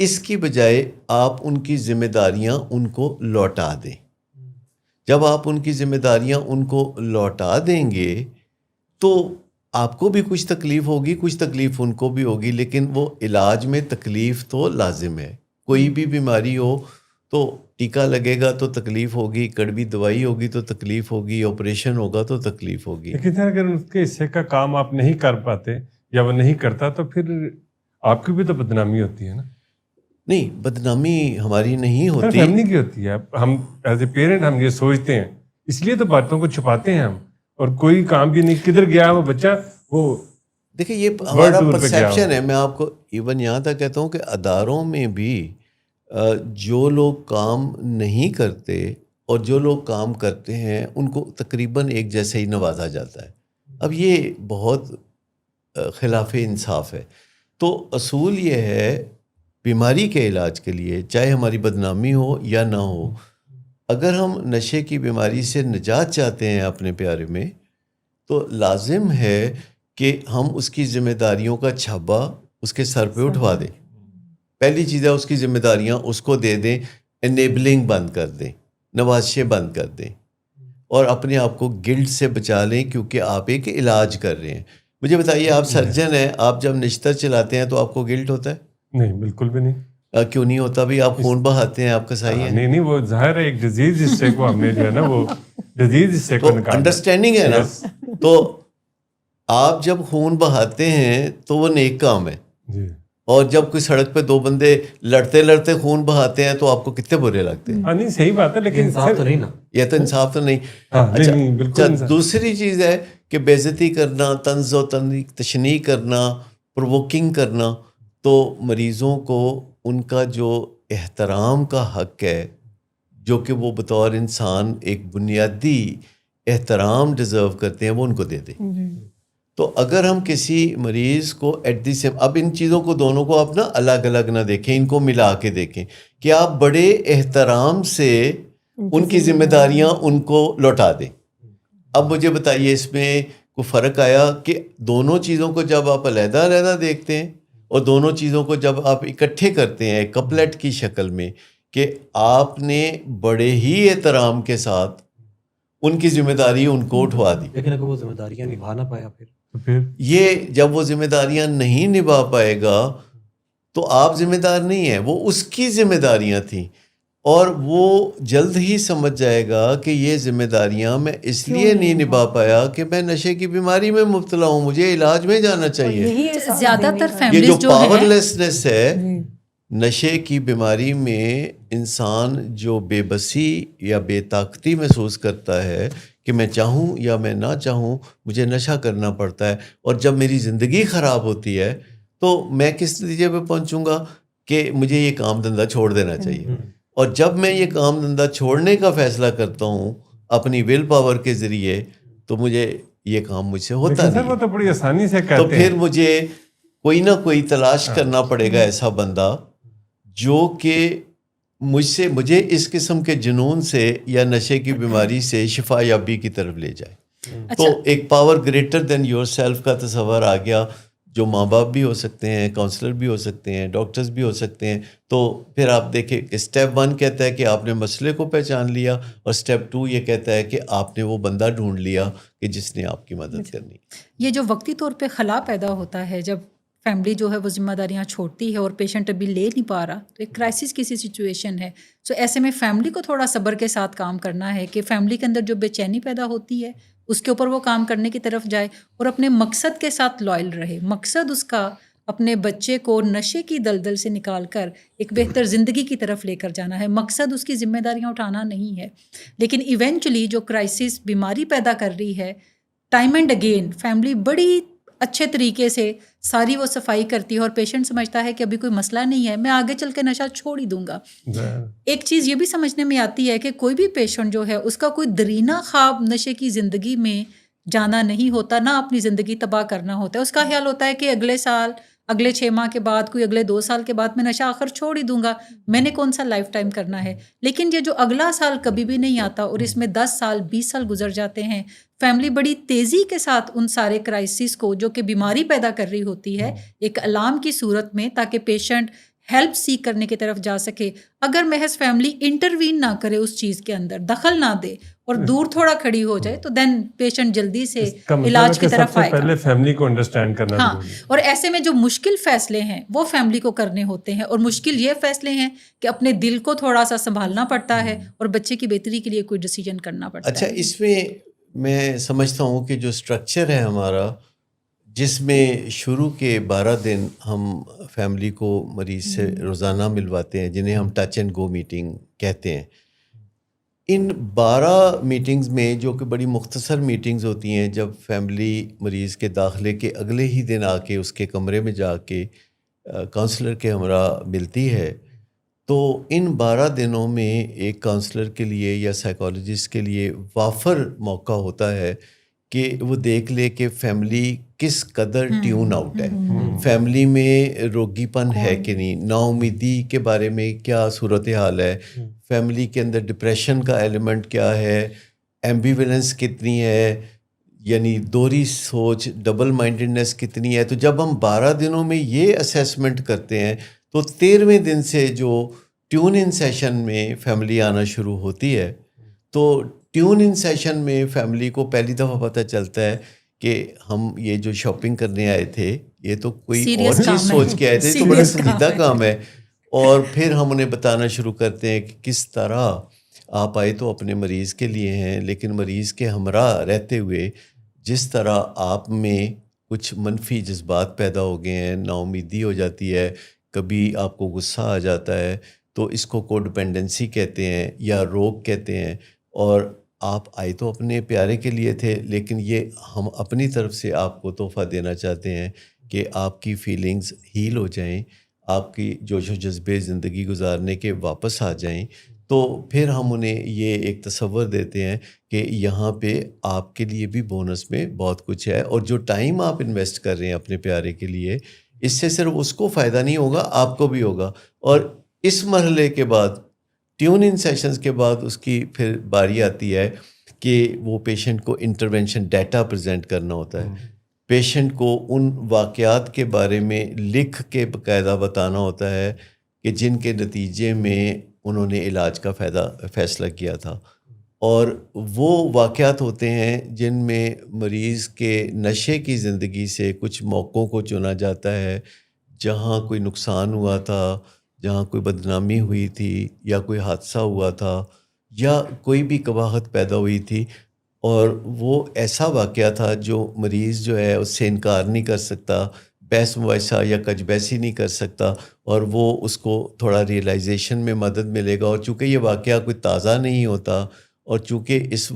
اس کی بجائے آپ ان کی ذمہ داریاں ان کو لوٹا دیں. جب آپ ان کی ذمہ داریاں ان کو لوٹا دیں گے تو آپ کو بھی کچھ تکلیف ہوگی, کچھ تکلیف ان کو بھی ہوگی, لیکن وہ علاج میں تکلیف تو لازم ہے. کوئی بھی بیماری ہو تو ٹیکہ لگے گا تو تکلیف ہوگی, کڑوی دوائی ہوگی تو تکلیف ہوگی, آپریشن ہوگا تو تکلیف ہوگی. لیکن اگر اس کے حصے کا کام آپ نہیں کر پاتے یا وہ نہیں کرتا تو پھر آپ کی بھی تو بدنامی ہوتی ہے نا. نہیں, بدنامی ہماری نہیں ہوتی, فیملی کی ہوتی ہے. ہم ایز اے پیرنٹ ہم یہ سوچتے ہیں, اس لیے تو باتوں کو چھپاتے ہیں ہم, اور کوئی کام بھی نہیں, کدھر گیا وہ بچہ, وہ دیکھیں یہ ہمارا پرسیپشن ہے. میں آپ کو ایون یہاں تک کہتا ہوں کہ اداروں میں بھی جو لوگ کام نہیں کرتے اور جو لوگ کام کرتے ہیں ان کو تقریباً ایک جیسے ہی نوازا جاتا ہے. اب یہ بہت خلاف انصاف ہے. تو اصول یہ ہے بیماری کے علاج کے لیے, چاہے ہماری بدنامی ہو یا نہ ہو, اگر ہم نشے کی بیماری سے نجات چاہتے ہیں اپنے پیارے میں, تو لازم ہے کہ ہم اس کی ذمہ داریوں کا چھابا اس کے سر پہ اٹھوا دیں. پہلی چیز ہے اس کی ذمہ داریاں اس کو دے دیں, انیبلنگ بند کر دیں, نوازشیں بند کر دیں, اور اپنے آپ کو گلٹ سے بچا لیں, کیونکہ آپ ایک علاج کر رہے ہیں. مجھے بتائیے, آپ سرجن ہیں, آپ جب نشتر چلاتے ہیں تو آپ کو گلٹ ہوتا ہے؟ نہیں, بالکل بھی نہیں. کیوں نہیں ہوتا بھی؟ آپ خون بہاتے ہیں, آپ کسائی ہیں. نہیں, وہ ظاہر ہے ایک ڈیزیز حصے کو ہم نے جو ہے نا وہ ڈیزیز حصے کو نکالا. انڈرسٹینڈنگ ہے نا. تو آپ جب خون بہاتے ہیں تو وہ نیک کام ہے, اور جب کوئی سڑک پہ دو بندے لڑتے لڑتے خون بہاتے ہیں تو آپ کو کتنے برے لگتے ہیں. نہیں, صحیح بات ہے, لیکن انصاف تو نہیں نا. یہ تو انصاف تو نہیں. اچھا, دوسری چیز ہے کہ بے عزتی کرنا, طنز و تشنیع کرنا, پرووکنگ کرنا, تو مریضوں کو ان کا جو احترام کا حق ہے, جو کہ وہ بطور انسان ایک بنیادی احترام ڈیزرو کرتے ہیں, وہ ان کو دے دیں. تو اگر ہم کسی مریض کو ایٹ دی سیم, اب ان چیزوں کو دونوں کو آپ نا الگ الگ نہ دیکھیں, ان کو ملا کے دیکھیں کہ آپ بڑے احترام سے ان کی ذمہ داریاں ان کو لوٹا دیں. اب مجھے بتائیے اس میں کوئی فرق آیا کہ دونوں چیزوں کو جب آپ علیحدہ علیحدہ دیکھتے ہیں اور دونوں چیزوں کو جب آپ اکٹھے کرتے ہیں کپلیٹ کی شکل میں, کہ آپ نے بڑے ہی احترام کے ساتھ ان کی ذمہ داری ان کو اٹھوا دی. لیکن اگر وہ ذمہ داریاں نبھا نہ پایا پھر یہ جب وہ ذمہ داریاں نہیں نبھا پائے گا تو آپ ذمہ دار نہیں ہیں, وہ اس کی ذمہ داریاں تھیں, اور وہ جلد ہی سمجھ جائے گا کہ یہ ذمہ داریاں میں اس لیے نہیں نبھا پایا کہ میں نشے کی بیماری میں مبتلا ہوں, مجھے علاج میں جانا چاہیے. زیادہ تر یہ فیملیز جو جو پاور ہے لیسنس ہے نشے کی بیماری میں, انسان جو بے بسی یا بے طاقتی محسوس کرتا ہے کہ میں چاہوں یا میں نہ چاہوں مجھے نشہ کرنا پڑتا ہے, اور جب میری زندگی خراب ہوتی ہے تو میں کس نتیجے پہ پہنچوں گا کہ مجھے یہ کام دھندا چھوڑ دینا چاہیے. اور جب میں یہ کام دھندا چھوڑنے کا فیصلہ کرتا ہوں اپنی ول پاور کے ذریعے, تو مجھے یہ کام مجھ سے ہوتا نہیں. وہ تو بڑی آسانی سے تو پھر مجھے کوئی نہ کوئی تلاش کرنا پڑے گا ایسا بندہ جو کہ مجھے اس قسم کے جنون سے یا نشے کی بیماری سے شفا یابی کی طرف لے جائے. تو ایک power greater than your self کا تصور آ گیا, جو ماں باپ بھی ہو سکتے ہیں, کاؤنسلر بھی ہو سکتے ہیں, ڈاکٹرز بھی ہو سکتے ہیں. تو پھر آپ دیکھیں کہ اسٹیپ 1 کہتا ہے کہ آپ نے مسئلے کو پہچان لیا, اور اسٹیپ 2 یہ کہتا ہے کہ آپ نے وہ بندہ ڈھونڈ لیا کہ جس نے آپ کی مدد کرنی. یہ جو وقتی طور پہ خلا پیدا ہوتا ہے جب فیملی جو ہے وہ ذمہ داریاں چھوڑتی ہے اور پیشنٹ ابھی لے نہیں پا رہا, تو ایک کرائسس کی سی سچویشن ہے. سو ایسے میں فیملی کو تھوڑا صبر کے ساتھ کام کرنا ہے کہ فیملی کے اندر جو بے چینی پیدا ہوتی ہے اس کے اوپر وہ کام کرنے کی طرف جائے, اور اپنے مقصد کے ساتھ لائل رہے. مقصد اس کا اپنے بچے کو نشے کی دلدل سے نکال کر ایک بہتر زندگی کی طرف لے کر جانا ہے. مقصد اس کی ذمہ داریاں اٹھانا نہیں ہے. لیکن ایونچولی جو کرائسس بیماری پیدا کر رہی ہے, ٹائم اینڈ اگین فیملی بڑی اچھے طریقے سے ساری وہ صفائی کرتی ہے, اور پیشنٹ سمجھتا ہے کہ ابھی کوئی مسئلہ نہیں ہے, میں آگے چل کے نشہ چھوڑ ہی دوں گا. ایک چیز یہ بھی سمجھنے میں آتی ہے کہ کوئی بھی پیشنٹ جو ہے اس کا کوئی درینہ خواب نشے کی زندگی میں جانا نہیں ہوتا, نہ اپنی زندگی تباہ کرنا ہوتا ہے. اس کا خیال ہوتا ہے کہ اگلے سال, اگلے 6 ماہ کے بعد, کوئی اگلے 2 سال کے بعد میں نشہ آخر چھوڑ ہی دوں گا, میں نے کون سا لائف ٹائم کرنا ہے. لیکن یہ جو اگلا سال کبھی بھی نہیں آتا اور اس میں 10 سال 20 سال گزر جاتے ہیں, فیملی بڑی تیزی کے ساتھ ان سارے کرائسس کو جو کہ بیماری پیدا کر رہی ہوتی ہے ایک الارم کی صورت میں, تاکہ پیشنٹ ہیلپ سیک کرنے کی طرف جا سکے. اگر محض فیملی انٹروین نہ کرے اس چیز کے اندر، دخل نہ دے اور دور تھوڑا کھڑی ہو جائے، تو دین پیشنٹ جلدی سے علاج کی طرف آئے گا. پہلے فیملی کو انڈرسٹینڈ کرنا ہاں، اور ایسے میں جو مشکل فیصلے ہیں وہ فیملی کو کرنے ہوتے ہیں، اور مشکل یہ فیصلے ہیں کہ اپنے دل کو تھوڑا سا سنبھالنا پڑتا ہے اور بچے کی بہتری کے لیے کوئی ڈیسیجن کرنا پڑتا ہے. اچھا، اس میں میں سمجھتا ہوں کہ جو اسٹرکچر ہے ہمارا، جس میں شروع کے 12 دن ہم فیملی کو مریض سے روزانہ ملواتے ہیں، جنہیں ہم ٹچ اینڈ گو میٹنگ کہتے ہیں. ان 12 میٹنگز میں، جو کہ بڑی مختصر میٹنگز ہوتی ہیں، جب فیملی مریض کے داخلے کے اگلے ہی دن آ کے اس کے کمرے میں جا کے کاؤنسلر کے ہمراہ ملتی ہے، تو ان 12 دنوں میں ایک کاؤنسلر کے لیے یا سائیکالوجسٹ کے لیے وافر موقع ہوتا ہے کہ وہ دیکھ لے کہ فیملی کس قدر ٹیون آؤٹ ہے، فیملی میں روگی پن ہے کہ نہیں، نا امیدی کے بارے میں کیا صورتحال ہے، فیملی کے اندر ڈپریشن کا ایلیمنٹ کیا ہے، ایمبیولنس کتنی ہے، یعنی دوہری سوچ، ڈبل مائنڈڈنس کتنی ہے. تو جب ہم 12 دنوں میں یہ اسیسمنٹ کرتے ہیں، تو 13ویں دن سے جو ٹیون ان سیشن میں فیملی آنا شروع ہوتی ہے، تو ٹیون ان سیشن میں فیملی کو پہلی دفعہ پتہ چلتا ہے کہ ہم یہ جو شاپنگ کرنے آئے تھے، یہ تو کوئی اور چیز سوچ کے آئے تھے، تو بڑا سنجیدہ کام ہے. اور پھر ہم انہیں بتانا شروع کرتے ہیں کہ کس طرح آپ آئے تو اپنے مریض کے لیے ہیں، لیکن مریض کے ہمراہ رہتے ہوئے جس طرح آپ میں کچھ منفی جذبات پیدا ہو گئے ہیں، نا امیدی ہو جاتی ہے، کبھی آپ کو غصہ آ جاتا ہے، تو اس کو کوڈپینڈنسی کہتے ہیں یا روگ کہتے ہیں. اور آپ آئے تو اپنے پیارے کے لیے تھے، لیکن یہ ہم اپنی طرف سے آپ کو تحفہ دینا چاہتے ہیں کہ آپ کی فیلنگز ہیل ہو جائیں، آپ کی جوش و جذبے زندگی گزارنے کے واپس آ جائیں. تو پھر ہم انہیں یہ ایک تصور دیتے ہیں کہ یہاں پہ آپ کے لیے بھی بونس میں بہت کچھ ہے، اور جو ٹائم آپ انویسٹ کر رہے ہیں اپنے پیارے کے لیے، اس سے صرف اس کو فائدہ نہیں ہوگا، آپ کو بھی ہوگا. اور اس مرحلے کے بعد، ٹیون ان سیشنز کے بعد، اس کی پھر باری آتی ہے کہ وہ پیشنٹ کو انٹرونشن ڈیٹا پریزنٹ کرنا ہوتا ہے. پیشنٹ کو ان واقعات کے بارے میں لکھ کے باقاعدہ بتانا ہوتا ہے کہ جن کے نتیجے میں انہوں نے علاج کا فیصلہ کیا تھا. اور وہ واقعات ہوتے ہیں جن میں مریض کے نشے کی زندگی سے کچھ موقعوں کو چنا جاتا ہے، جہاں کوئی نقصان ہوا تھا، جہاں کوئی بدنامی ہوئی تھی، یا کوئی حادثہ ہوا تھا، یا کوئی بھی قباحت پیدا ہوئی تھی، اور وہ ایسا واقعہ تھا جو مریض جو ہے اس سے انکار نہیں کر سکتا، بحث مباحثہ یا کج بحثی نہیں کر سکتا، اور وہ اس کو تھوڑا ریئلائزیشن میں مدد ملے گا. اور چونکہ یہ واقعہ کوئی تازہ نہیں ہوتا، اور چونکہ اس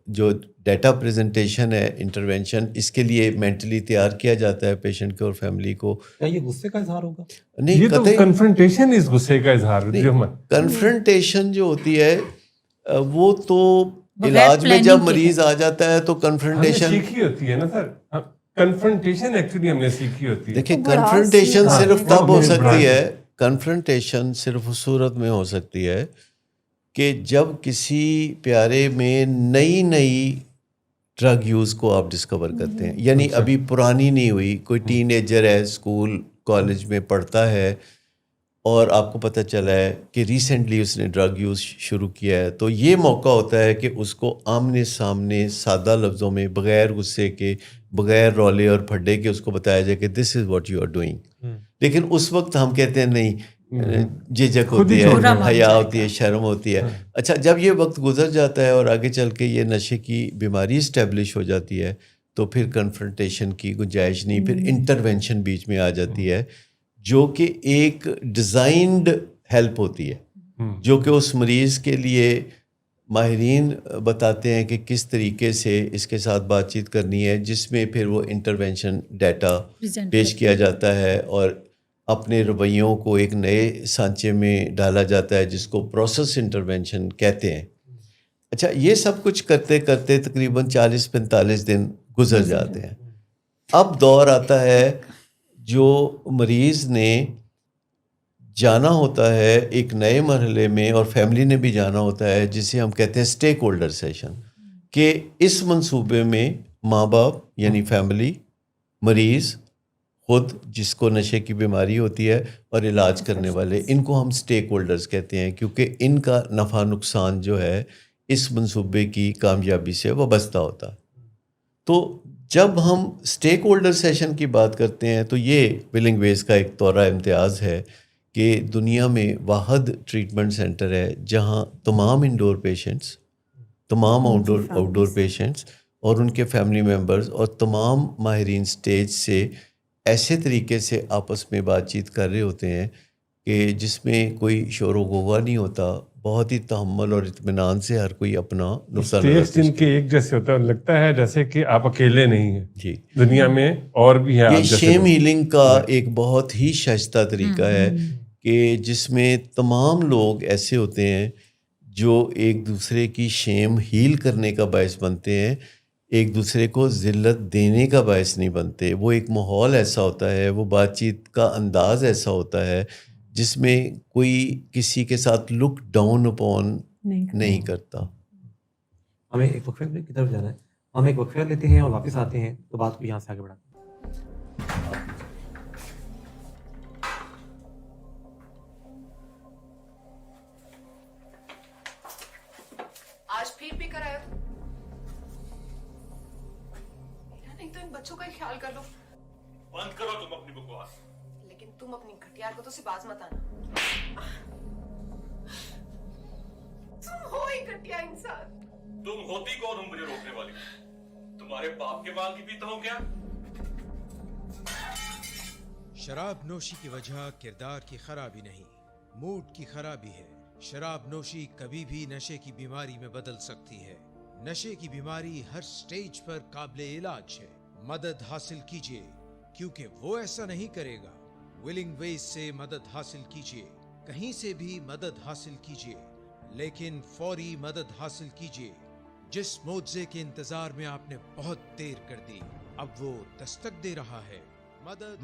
جو ڈیٹا پریزنٹیشن ہے، انٹرونشن، اس کے لیے مینٹلی تیار کیا جاتا ہے پیشنٹ کو اور فیملی کو. کیا یہ غصے کا اظہار ہوگا؟ نہیں، یہ تو کنفرنٹیشن اس غصے کا اظہار ہے. کنفرنٹیشن جو ہوتی ہے وہ تو علاج میں جب مریض آ جاتا ہے تو کنفرنٹیشن سیکھی ہوتی ہے نا سر. کنفرنٹیشن ایکچولی ہم نے سیکھی ہوتی ہے. دیکھیں، کنفرنٹیشن صرف تب ہو سکتی ہے، کنفرنٹیشن صرف اس صورت میں ہو سکتی ہے کہ جب کسی پیارے میں نئی ڈرگ یوز کو آپ ڈسکور کرتے ہیں. یعنی ابھی پرانی نہیں ہوئی، کوئی ٹین ایجر ہے، اسکول کالج میں پڑھتا ہے، اور آپ کو پتہ چلا ہے کہ ریسنٹلی اس نے ڈرگ یوز شروع کیا ہے. تو یہ موقع ہوتا ہے کہ اس کو آمنے سامنے سادہ لفظوں میں، بغیر غصے کے، بغیر رولے اور پھڈے کے، اس کو بتایا جائے کہ this is what you are doing. لیکن اس وقت ہم کہتے ہیں نہیں، جھجک ہوتی ہے، حیا ہوتی ہے، شرم ہوتی ہے. اچھا، جب یہ وقت گزر جاتا ہے اور آگے چل کے یہ نشے کی بیماری اسٹیبلش ہو جاتی ہے، تو پھر کنفرنٹیشن کی گنجائش نہیں، پھر انٹرونشن بیچ میں آ جاتی ہے، جو کہ ایک ڈیزائنڈ ہیلپ ہوتی ہے، جو کہ اس مریض کے لیے ماہرین بتاتے ہیں کہ کس طریقے سے اس کے ساتھ بات چیت کرنی ہے، جس میں پھر وہ انٹرونشن ڈیٹا پیش کیا جاتا ہے اور اپنے رویوں کو ایک نئے سانچے میں ڈالا جاتا ہے، جس کو پروسیس انٹرونشن کہتے ہیں. اچھا، یہ سب کچھ کرتے کرتے تقریباً 40-45 دن گزر جاتے ہیں. اب دور آتا ہے جو مریض نے جانا ہوتا ہے ایک نئے مرحلے میں، اور فیملی نے بھی جانا ہوتا ہے، جسے ہم کہتے ہیں اسٹیک ہولڈر سیشن، کہ اس منصوبے میں ماں باپ یعنی فیملی، مریض، خود جس کو نشے کی بیماری ہوتی ہے اور علاج کرنے والے، ان کو ہم سٹیک ہولڈرز کہتے ہیں، کیونکہ ان کا نفع نقصان جو ہے اس منصوبے کی کامیابی سے وابستہ ہوتا. تو جب ہم سٹیک ہولڈر سیشن کی بات کرتے ہیں تو یہ ولنگ ویز کا ایک دورہ امتیاز ہے کہ دنیا میں واحد ٹریٹمنٹ سینٹر ہے جہاں تمام انڈور پیشنٹس، تمام آؤٹ ڈور پیشنٹس اور ان کے فیملی ممبرز اور تمام ماہرین سٹیج سے ایسے طریقے سے آپس میں بات چیت کر رہے ہوتے ہیں کہ جس میں کوئی شور و غوغا نہیں ہوتا، بہت ہی تحمل اور اطمینان سے ہر کوئی اپنا نقطہ ٹیسٹ ان کے ایک جیسے ہوتا ہے، لگتا ہے جیسے کہ آپ اکیلے نہیں ہیں جی دنیا میں، اور بھی ہیں. یہ شیم ہیلنگ کا ایک بہت ہی شائستہ طریقہ ہے کہ جس میں تمام لوگ ایسے ہوتے ہیں جو ایک دوسرے کی شیم ہیل کرنے کا باعث بنتے ہیں، ایک دوسرے کو ذلت دینے کا باعث نہیں بنتے. وہ ایک ماحول ایسا ہوتا ہے، وہ بات چیت کا انداز ایسا ہوتا ہے جس میں کوئی کسی کے ساتھ لک ڈاؤن اپون نہیں کرتا. ہمیں ایک وقفے کی طرف جانا ہے، ہم ایک وقفہ لیتے ہیں اور واپس آتے ہیں تو بات کو یہاں سے آگے بڑھاتے ہیں. آج پھر بھی کرایا نہیں تو ان بچوں کا خیال کر لو. بند کرو تم اپنی بکواس. لیکن تم اپنی گھٹیا کو تو سے باز مت آنا. تم ہو ہی گھٹیا انسان. تم ہوتی کون ہو مجھے روکنے والی؟ تمہارے باپ کے مال کی پیتا ہوں کیا؟ شراب نوشی کی وجہ کردار کی خرابی نہیں، موڈ کی خرابی ہے. شراب نوشی کبھی بھی نشے کی بیماری میں بدل سکتی ہے. نشے کی بیماری ہر سٹیج پر قابل علاج ہے. مدد حاصل کیجیے کیونکہ وہ ایسا نہیں کرے گا. ولنگ ویز سے مدد حاصل کیجیے، کہیں سے بھی مدد حاصل کیجیے، لیکن فوری مدد حاصل کیجیے. جس معجزے کے انتظار میں آپ نے بہت دیر کر دی، اب وہ دستک دے رہا ہے.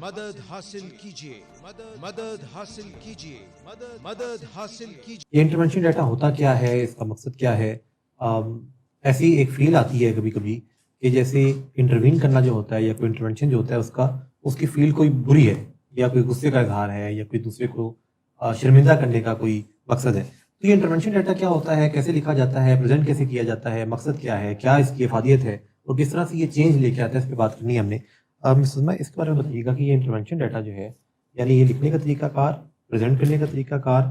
مدد حاصل کیجیے، مدد حاصل کیجیے، مدد حاصل کیجیے. یہ انٹرونشن ڈیٹا ہوتا کیا ہے، اس کا مقصد کیا ہے؟ ایسی ایک فیل آتی ہے کبھی کبھی کہ جیسے انٹروین کرنا جو ہوتا ہے یا کوئی انٹرونشن جو ہوتا ہے اس کی فیل کوئی بری ہے، یا کوئی غصے کا اظہار ہے، یا کوئی دوسرے کو شرمندہ کرنے کا کوئی مقصد ہے. تو یہ انٹرونشن ڈیٹا کیا ہوتا ہے، کیسے لکھا جاتا ہے، پریزنٹ کیسے کیا جاتا ہے، مقصد کیا ہے، کیا اس کی افادیت ہے اور کس طرح سے یہ چینج لے کے آتا ہے، اس پہ بات کرنی ہے ہم نے. مسز عظمیٰ، اس کے بارے میں بتائیے گا کہ یہ انٹرونشن ڈیٹا جو ہے، یعنی یہ لکھنے کا طریقہ کار، پریزنٹ کرنے کا طریقہ کار،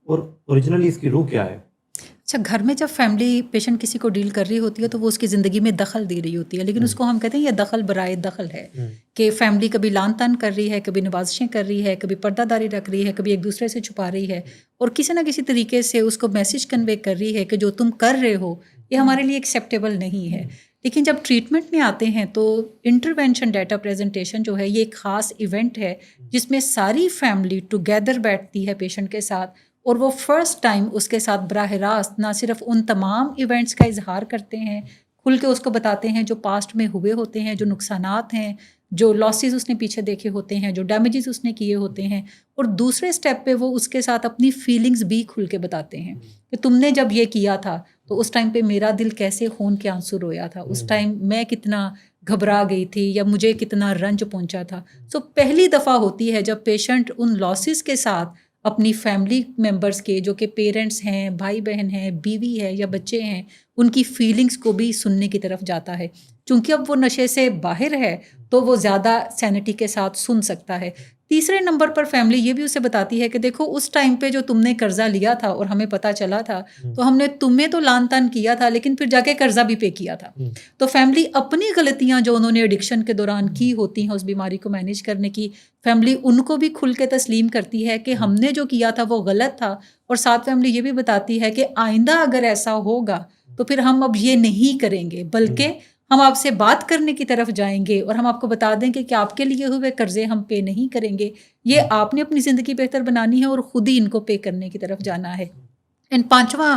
اور اوریجنلی اس کی روح کیا ہے؟ اچھا، گھر میں جب فیملی پیشنٹ کسی کو ڈیل کر رہی ہوتی ہے تو وہ اس کی زندگی میں دخل دے رہی ہوتی ہے، لیکن اس کو ہم کہتے ہیں یہ دخل برائے دخل ہے کہ فیملی کبھی لان تان کر رہی ہے، کبھی نوازشیں کر رہی ہے، کبھی پردہ داری رکھ رہی ہے، کبھی ایک دوسرے سے چھپا رہی ہے، اور کسی نہ کسی طریقے سے اس کو میسج کنوے کر رہی ہے کہ جو تم کر رہے ہو یہ ہمارے لیے ایکسیپٹیبل نہیں ہے. لیکن جب ٹریٹمنٹ میں آتے ہیں تو انٹرونشن ڈیٹا پریزنٹیشن جو ہے یہ ایک خاص ایونٹ ہے جس میں ساری فیملی ٹوگیدر بیٹھتی ہے پیشنٹ کے ساتھ، اور وہ فرسٹ ٹائم اس کے ساتھ براہ راست نہ صرف ان تمام ایونٹس کا اظہار کرتے ہیں، کھل کے اس کو بتاتے ہیں جو پاسٹ میں ہوئے ہوتے ہیں، جو نقصانات ہیں، جو لاسز اس نے پیچھے دیکھے ہوتے ہیں، جو ڈیمیجز اس نے کیے ہوتے ہیں، اور دوسرے سٹیپ پہ وہ اس کے ساتھ اپنی فیلنگز بھی کھل کے بتاتے ہیں کہ تم نے جب یہ کیا تھا تو اس ٹائم پہ میرا دل کیسے خون کے آنسو رویا تھا، اس ٹائم میں کتنا گھبرا گئی تھی یا مجھے کتنا رنج پہنچا تھا. سو پہلی دفعہ ہوتی ہے جب پیشنٹ ان لاسز کے ساتھ اپنی فیملی ممبرس کے، جو کہ پیرنٹس ہیں، بھائی بہن ہیں، بیوی ہے یا بچے ہیں، ان کی فیلنگز کو بھی سننے کی طرف جاتا ہے. چونکہ اب وہ نشے سے باہر ہے تو وہ زیادہ سینٹی کے ساتھ سن سکتا ہے. تیسرے نمبر پر فیملی یہ بھی اسے بتاتی ہے کہ دیکھو اس ٹائم پہ جو تم نے قرضہ لیا تھا اور ہمیں پتہ چلا تھا تو ہم نے تمہیں تو لان تان کیا تھا لیکن پھر جا کے قرضہ بھی پے کیا تھا. تو فیملی اپنی غلطیاں جو انہوں نے ایڈکشن کے دوران کی ہوتی ہیں اس بیماری کو مینیج کرنے کی، فیملی ان کو بھی کھل کے تسلیم کرتی ہے کہ ہم نے جو کیا تھا وہ غلط تھا. اور ساتھ فیملی یہ بھی بتاتی ہے کہ آئندہ اگر ایسا ہوگا تو پھر ہم اب یہ نہیں کریں گے، بلکہ ہم آپ سے بات کرنے کی طرف جائیں گے اور ہم آپ کو بتا دیں کہ آپ کے لیے ہوئے قرضے ہم پے نہیں کریں گے. یہ آپ نے اپنی زندگی بہتر بنانی ہے اور خود ہی ان کو پے کرنے کی طرف جانا ہے. اینڈ پانچواں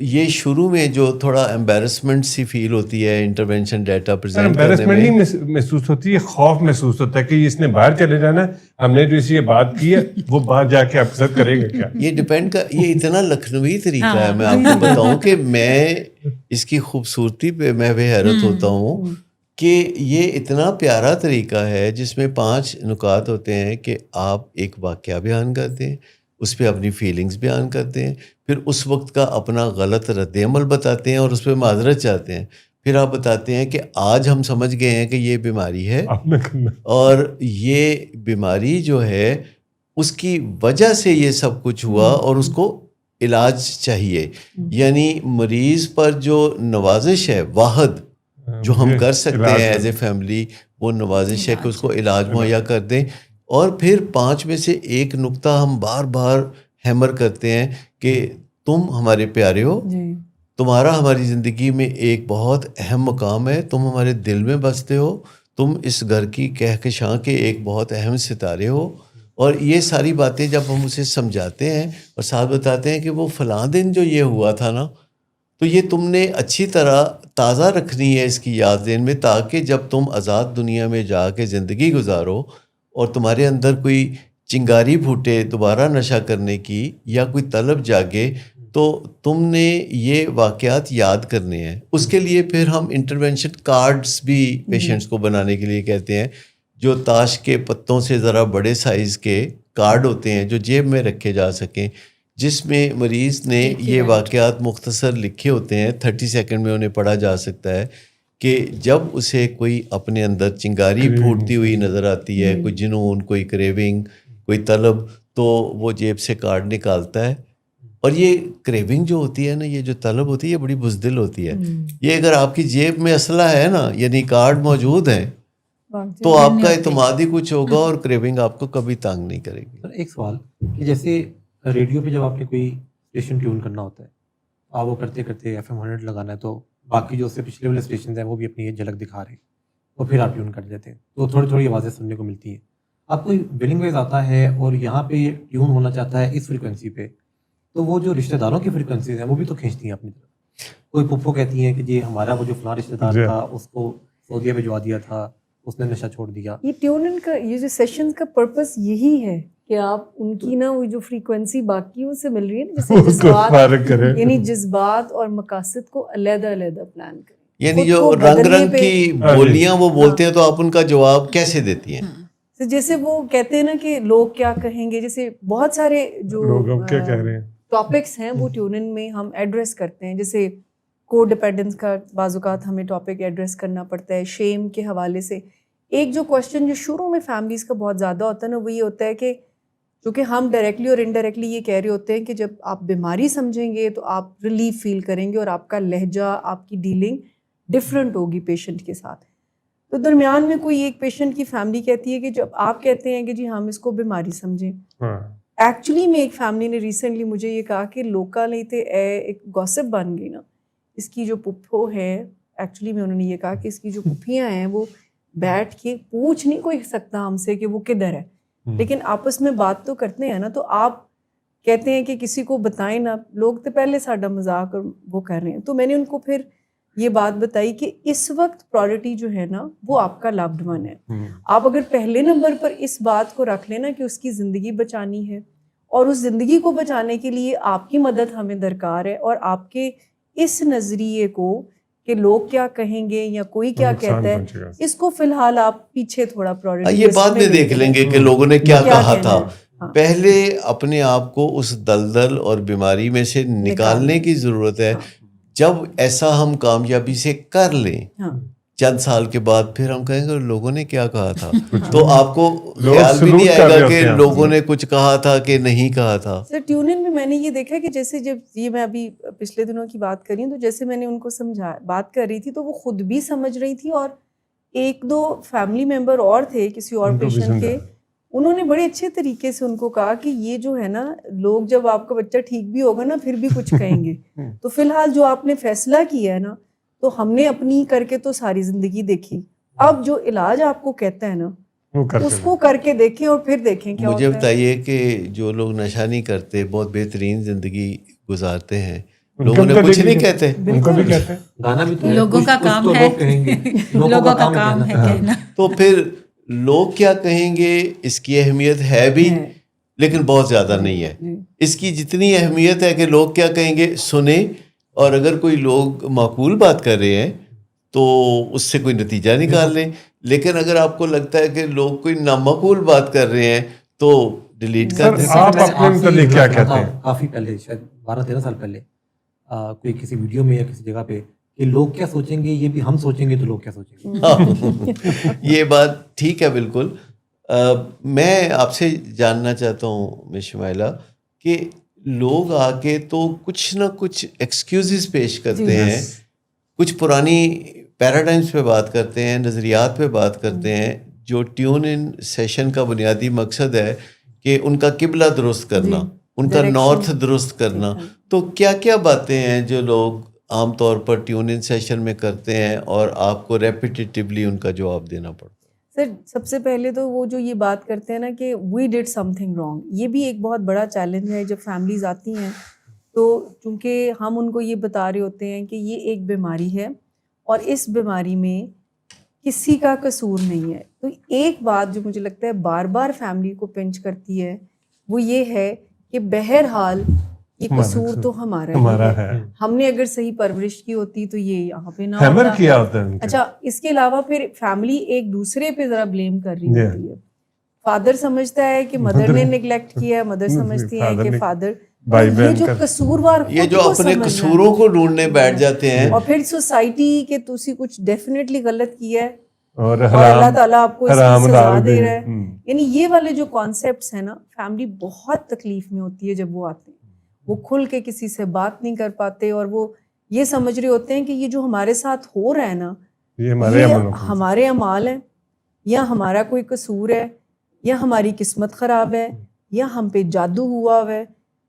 یہ شروع میں جو تھوڑا امبیرسمنٹ سی فیل ہوتی ہے انٹرونشن ڈیٹا پریزنٹ کرنے امبیرسمنٹ میں. نہیں محسوس ہوتی ہے, خوف محسوس ہوتا ہے کہ اس نے باہر چلے جانا, ہم نے جو اس یہ بات کی ہے وہ باہر جا کے اکثر کرے گا کیا. یہ ڈپینڈ کا, یہ اتنا لکھنوی طریقہ ہے, میں آپ کو بتاؤں کہ میں اس کی خوبصورتی پہ میں بھی حیرت ہوتا ہوں کہ یہ اتنا پیارا طریقہ ہے جس میں 5 نکات ہوتے ہیں کہ آپ ایک واقعہ بیان کرتے ہیں, اس پہ اپنی فیلنگز بیان کرتے ہیں, پھر اس وقت کا اپنا غلط رد عمل بتاتے ہیں اور اس پہ معذرت چاہتے ہیں, پھر آپ بتاتے ہیں کہ آج ہم سمجھ گئے ہیں کہ یہ بیماری ہے اور یہ بیماری جو ہے اس کی وجہ سے یہ سب کچھ ہوا اور اس کو علاج چاہیے. یعنی مریض پر جو نوازش ہے واحد جو ہم کر سکتے ہیں ایز اے فیملی, وہ نوازش ہے کہ اس کو علاج مہیا کر دیں. اور پھر 5 میں سے ایک نقطہ ہم بار بار ہیمر کرتے ہیں کہ تم ہمارے پیارے ہو, تمہارا ہماری زندگی میں ایک بہت اہم مقام ہے, تم ہمارے دل میں بستے ہو, تم اس گھر کی کہکشاں کے ایک بہت اہم ستارے ہو. اور یہ ساری باتیں جب ہم اسے سمجھاتے ہیں اور ساتھ بتاتے ہیں کہ وہ فلاں دن جو یہ ہوا تھا نا, تو یہ تم نے اچھی طرح تازہ رکھنی ہے اس کی یاد ذہن میں, تاکہ جب تم آزاد دنیا میں جا کے زندگی گزارو اور تمہارے اندر کوئی چنگاری پھوٹے دوبارہ نشہ کرنے کی یا کوئی طلب جاگے تو تم نے یہ واقعات یاد کرنے ہیں. اس کے لیے پھر ہم انٹرونشن کارڈز بھی پیشنٹس کو بنانے کے لیے کہتے ہیں, جو تاش کے پتوں سے ذرا بڑے سائز کے کارڈ ہوتے ہیں جو جیب میں رکھے جا سکیں, جس میں مریض نے یہ واقعات مختصر لکھے ہوتے ہیں, 30 سیکنڈ میں انہیں پڑھا جا سکتا ہے کہ جب اسے کوئی اپنے اندر چنگاری پھوٹتی ہوئی نظر آتی ہے, کوئی جنون, کوئی کریونگ, کوئی طلب, تو وہ جیب سے کارڈ نکالتا ہے. اور یہ کریونگ جو ہوتی ہے نا, یہ جو طلب ہوتی ہے, یہ بڑی بزدل ہوتی ہے. یہ اگر آپ کی جیب میں اسلحہ ہے نا, یعنی کارڈ موجود ہیں, تو آپ کا اعتماد ہی کچھ ہوگا اور کریونگ آپ کو کبھی تانگ نہیں کرے گی. ایک سوال کہ جیسے ریڈیو پہ جب آپ نے کوئی اسٹیشن ٹیون کرنا ہوتا ہے, آپ وہ کرتے کرتے FM 100 لگانا ہے, تو باقی جو اس سے پچھلے والے اسٹیشنز ہیں وہ بھی اپنی یہ جھلک دکھا رہے ہیں, تو پھر آپ ٹیون کر لیتے ہیں, تو تھوڑی تھوڑی آوازیں سننے کو ملتی ہیں. آپ کو بلنگ ویز آتا ہے اور یہاں پہ ٹیون ہونا چاہتا ہے اس فریکوینسی پہ, تو وہ جو رشتہ داروں کی فریکوینسیز ہیں وہ بھی تو کھینچتی ہیں اپنی طرف. کوئی پھپھو کہتی ہیں کہ جی ہمارا وہ جو فلاں رشتہ دار تھا اس کو سعودیہ بھجوا دیا تھا, اس نے نشہ چھوڑ دیا. یہ ٹیونن کا, یہ جو سیشنز کا پرپس یہی ہے کہ آپ ان کی نا وہ جو فریکوینسی باقیوں سے مل رہی ہے نا, جیسے جذبات, یعنی جذبات اور مقاصد کو علیحدہ علیحدہ پلان کریں. یعنی جو رنگ رنگ کی بولیاں وہ بولتے ہیں, تو آپ ان کا جواب کیسے دیتی ہیں؟ جیسے وہ کہتے ہیں نا کہ لوگ کیا کہیں گے, جیسے بہت سارے جو ٹاپکس ہیں وہ ٹیونن میں ہم ایڈریس کرتے ہیں. جیسے کو ڈیپینڈنس کا بعض اوقات ہمیں ٹاپک ایڈریس کرنا پڑتا ہے, شیم کے حوالے سے. ایک جو کوشچن جو شروع میں فیملیز کا بہت زیادہ ہوتا ہے نا, وہ یہ ہوتا ہے کہ چونکہ ہم ڈائریکٹلی اور انڈائریکٹلی یہ کہہ رہے ہوتے ہیں کہ جب آپ بیماری سمجھیں گے تو آپ ریلیف فیل کریں گے اور آپ کا لہجہ, آپ کی ڈیلنگ ڈفرینٹ ہوگی پیشنٹ کے ساتھ. تو درمیان میں کوئی ایک پیشنٹ کی فیملی کہتی ہے کہ جب آپ کہتے ہیں کہ جی ہم اس کو بیماری سمجھیں, ایکچولی میں ایک فیملی نے ریسنٹلی مجھے یہ کہا کہ لوکا نہیں تھے ایک گوسپ بن گئی نا, اس کی جو پپھو ہے, ایکچولی میں انہوں نے یہ کہا کہ اس کی جو پپھیاں ہیں وہ بیٹھ کے پوچھ نہیں کوئی سکتا ہم سے کہ وہ کدھر ہے, لیکن آپس میں بات تو کرتے ہیں نا. تو آپ کہتے ہیں کہ کسی کو بتائیں نا, لوگ تو پہلے ساڈا مذاق اور وہ کر رہے ہیں. تو میں نے ان کو پھر یہ بات بتائی کہ اس وقت پرائورٹی جو ہے نا وہ آپ کا لوڈ ون ہے. آپ اگر پہلے نمبر پر اس بات کو رکھ لینا کہ اس کی زندگی بچانی ہے, اور اس زندگی کو بچانے کے لیے آپ کی مدد ہمیں درکار ہے, اور آپ کے اس نظریے کو کہ لوگ کیا کہیں گے یا کوئی کیا کہتا ہے, اس کو فی الحال آپ پیچھے تھوڑا پرائورٹی یہ بعد میں دیکھ لیں گے کہ لوگوں نے کیا کہا تھا. پہلے اپنے آپ کو اس دلدل اور بیماری میں سے نکالنے کی ضرورت ہے. جب ایسا ہم کامیابی سے کر لیں چند سال کے بعد, پھر ہم کہیں گے لوگوں نے کیا کہا تھا, تو آپ کو خیال بھی نہیں آئے گا کہ لوگوں نے کچھ کہا تھا کہ نہیں کہا تھا. سر ٹیونن میں نے یہ دیکھا کہ جیسے جب یہ میں ابھی پچھلے دنوں کی بات کر رہی ہوں, تو جیسے میں نے ان کو بات کر رہی تھی تو وہ خود بھی سمجھ رہی تھی, اور ایک دو فیملی ممبر اور تھے کسی اور پیشنٹ کے, انہوں نے بڑے اچھے طریقے سے ان کو کہا کہ یہ جو ہے نا, لوگ جب آپ کا بچہ ٹھیک بھی ہوگا نا پھر بھی کچھ کہیں گے, تو فی الحال جو آپ نے فیصلہ کیا ہے نا, تو ہم نے اپنی کر کے تو ساری زندگی دیکھی, اب جو علاج آپ کو کہتا ہے نا اس کو کر کے دیکھیں اور پھر دیکھیں کیا. مجھے بتائیے کہ جو لوگ نشہ نہیں کرتے, بہت بہترین زندگی گزارتے ہیں, لوگوں نے کچھ نہیں کہتے, ان کو بھی کہتے ہیں. گانا بھی تو ہے, لوگوں کا کام تو ہے, لوگ کہیں گے, لوگوں کا کام ہے کہنا. تو پھر لوگ کیا کہیں گے اس کی اہمیت ہے بھی, لیکن بہت زیادہ نہیں ہے. اس کی جتنی اہمیت ہے کہ لوگ کیا کہیں گے سنیں, اور اگر کوئی لوگ معقول بات کر رہے ہیں تو اس سے کوئی نتیجہ نکال لیں. لیکن اگر آپ کو لگتا ہے کہ لوگ کوئی نامعقول بات کر رہے ہیں تو ڈیلیٹ کر دیں. آپ اپنے متعلق کیا کہتے ہیں؟ کافی پہلے, شاید 12-13 سال پہلے, کوئی کسی ویڈیو میں یا کسی جگہ پہ کہ لوگ کیا سوچیں گے, یہ بھی ہم سوچیں گے تو لوگ کیا سوچیں گے. یہ بات ٹھیک ہے بالکل. میں آپ سے جاننا چاہتا ہوں مس شمائلہ کہ لوگ آ کے تو کچھ نہ کچھ ایکسکیوزز پیش کرتے ہیں, کچھ پرانی پیراڈائمس پہ بات کرتے ہیں, نظریات پہ بات کرتے ہیں, جو ٹیون ان سیشن کا بنیادی مقصد ہے کہ ان کا قبلہ درست کرنا, ان کا نارتھ درست کرنا. تو کیا کیا باتیں ہیں جو لوگ عام طور پر ٹیون ان سیشن میں کرتے ہیں اور آپ کو ریپیٹیٹیولی ان کا جواب دینا پڑتا ہے؟ سر سب سے پہلے تو وہ جو یہ بات کرتے ہیں نا کہ وی ڈڈ سم تھنگ رانگ, یہ بھی ایک بہت بڑا چیلنج ہے. جب فیملیز آتی ہیں تو چونکہ ہم ان کو یہ بتا رہے ہوتے ہیں کہ یہ ایک بیماری ہے اور اس بیماری میں کسی کا قصور نہیں ہے, تو ایک بات جو مجھے لگتا ہے بار بار فیملی کو پنچ کرتی ہے وہ یہ ہے کہ بہرحال یہ قصور تو ہمارا ہے. ہم نے اگر صحیح پرورش کی ہوتی تو یہ یہاں پہ نہ ہوتا. اچھا, اس کے علاوہ پھر فیملی ایک دوسرے پہ ذرا بلیم کر رہی ہوتی ہے. فادر سمجھتا ہے کہ مدر نے نیگلیکٹ کیا ہے, مدر سمجھتی ہے کہ فادر, یہ جو قصوروار, یہ جو اپنے قصوروں کو ڈھونڈنے بیٹھ جاتے ہیں, اور پھر سوسائٹی کہ تسی کچھ ڈیفینیٹلی غلط کیا ہے اور اللہ تعالیٰ آپ کو اس کی سزا دے رہا ہے. یعنی یہ والے جو کانسیپٹس ہیں نا, فیملی بہت تکلیف میں ہوتی ہے جب وہ آتے ہیں. وہ کھل کے کسی سے بات نہیں کر پاتے اور وہ یہ سمجھ رہے ہوتے ہیں کہ یہ جو ہمارے ساتھ ہو رہا ہے نا یہ ہمارے اعمال ہیں, یا ہمارا کوئی قصور ہے, یا ہماری قسمت خراب ہے, یا ہم پہ جادو ہوا ہے,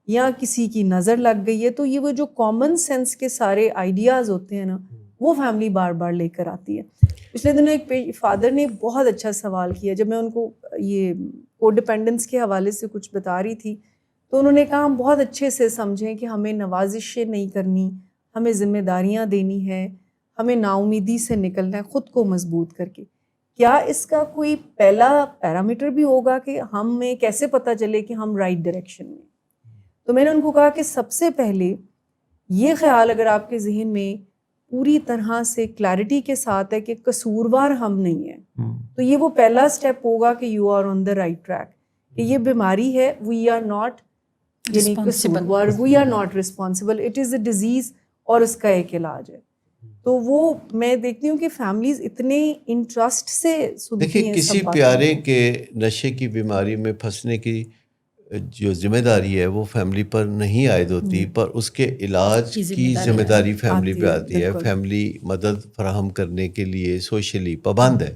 یا کسی کی نظر لگ گئی ہے. تو یہ وہ جو کامن سینس کے سارے آئیڈیاز ہوتے ہیں نا وہ فیملی بار بار لے کر آتی ہے. پچھلے دنوں ایک فادر نے بہت اچھا سوال کیا, جب میں ان کو یہ کو ڈپینڈنس کے حوالے سے کچھ بتا رہی تھی تو انہوں نے کہا ہم بہت اچھے سے سمجھیں کہ ہمیں نوازشیں نہیں کرنی, ہمیں ذمہ داریاں دینی ہے, ہمیں نا امیدی سے نکلنا ہے خود کو مضبوط کر کے. کیا اس کا کوئی پہلا پیرامیٹر بھی ہوگا کہ ہمیں کیسے پتہ چلے کہ ہم رائٹ ڈائریکشن میں؟ تو میں نے ان کو کہا کہ سب سے پہلے یہ خیال اگر آپ کے ذہن میں پوری طرح سے کلیئرٹی کے ساتھ ہے کہ قصوروار ہم نہیں ہیں, تو یہ وہ پہلا سٹیپ ہوگا کہ you are on the right track, کہ یہ بیماری ہے, وی آر ناٹ یعنی قصوروار, we are not responsible, it is a disease اور اس کا ایک علاج ہے. تو وہ میں دیکھتی ہوں کہ فیملیز اتنے انٹرسٹ سے سنتی ہیں. دیکھیں کسی پیارے کے نشے کی بیماری میں پھنسنے کی جو ذمہ داری ہے وہ فیملی پر نہیں عائد ہوتی, پر اس کے علاج کی ذمہ داری فیملی پہ آتی ہے. فیملی مدد فراہم کرنے کے لیے سوشلی پابند ہے,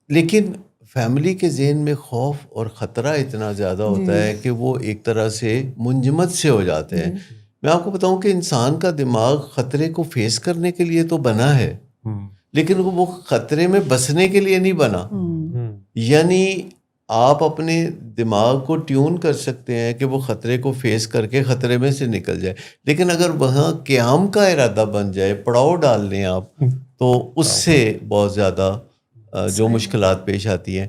لیکن فیملی کے ذہن میں خوف اور خطرہ اتنا زیادہ ہوتا ہے کہ وہ ایک طرح سے منجمد سے ہو جاتے ہیں. میں آپ کو بتاؤں کہ انسان کا دماغ خطرے کو فیس کرنے کے لیے تو بنا ہے, لیکن وہ خطرے میں بسنے کے لیے نہیں بنا. یعنی آپ اپنے دماغ کو ٹیون کر سکتے ہیں کہ وہ خطرے کو فیس کر کے خطرے میں سے نکل جائے, لیکن اگر وہاں قیام کا ارادہ بن جائے, پڑاؤ ڈال لیں آپ, تو اس سے بہت زیادہ جو مشکلات پیش آتی ہیں.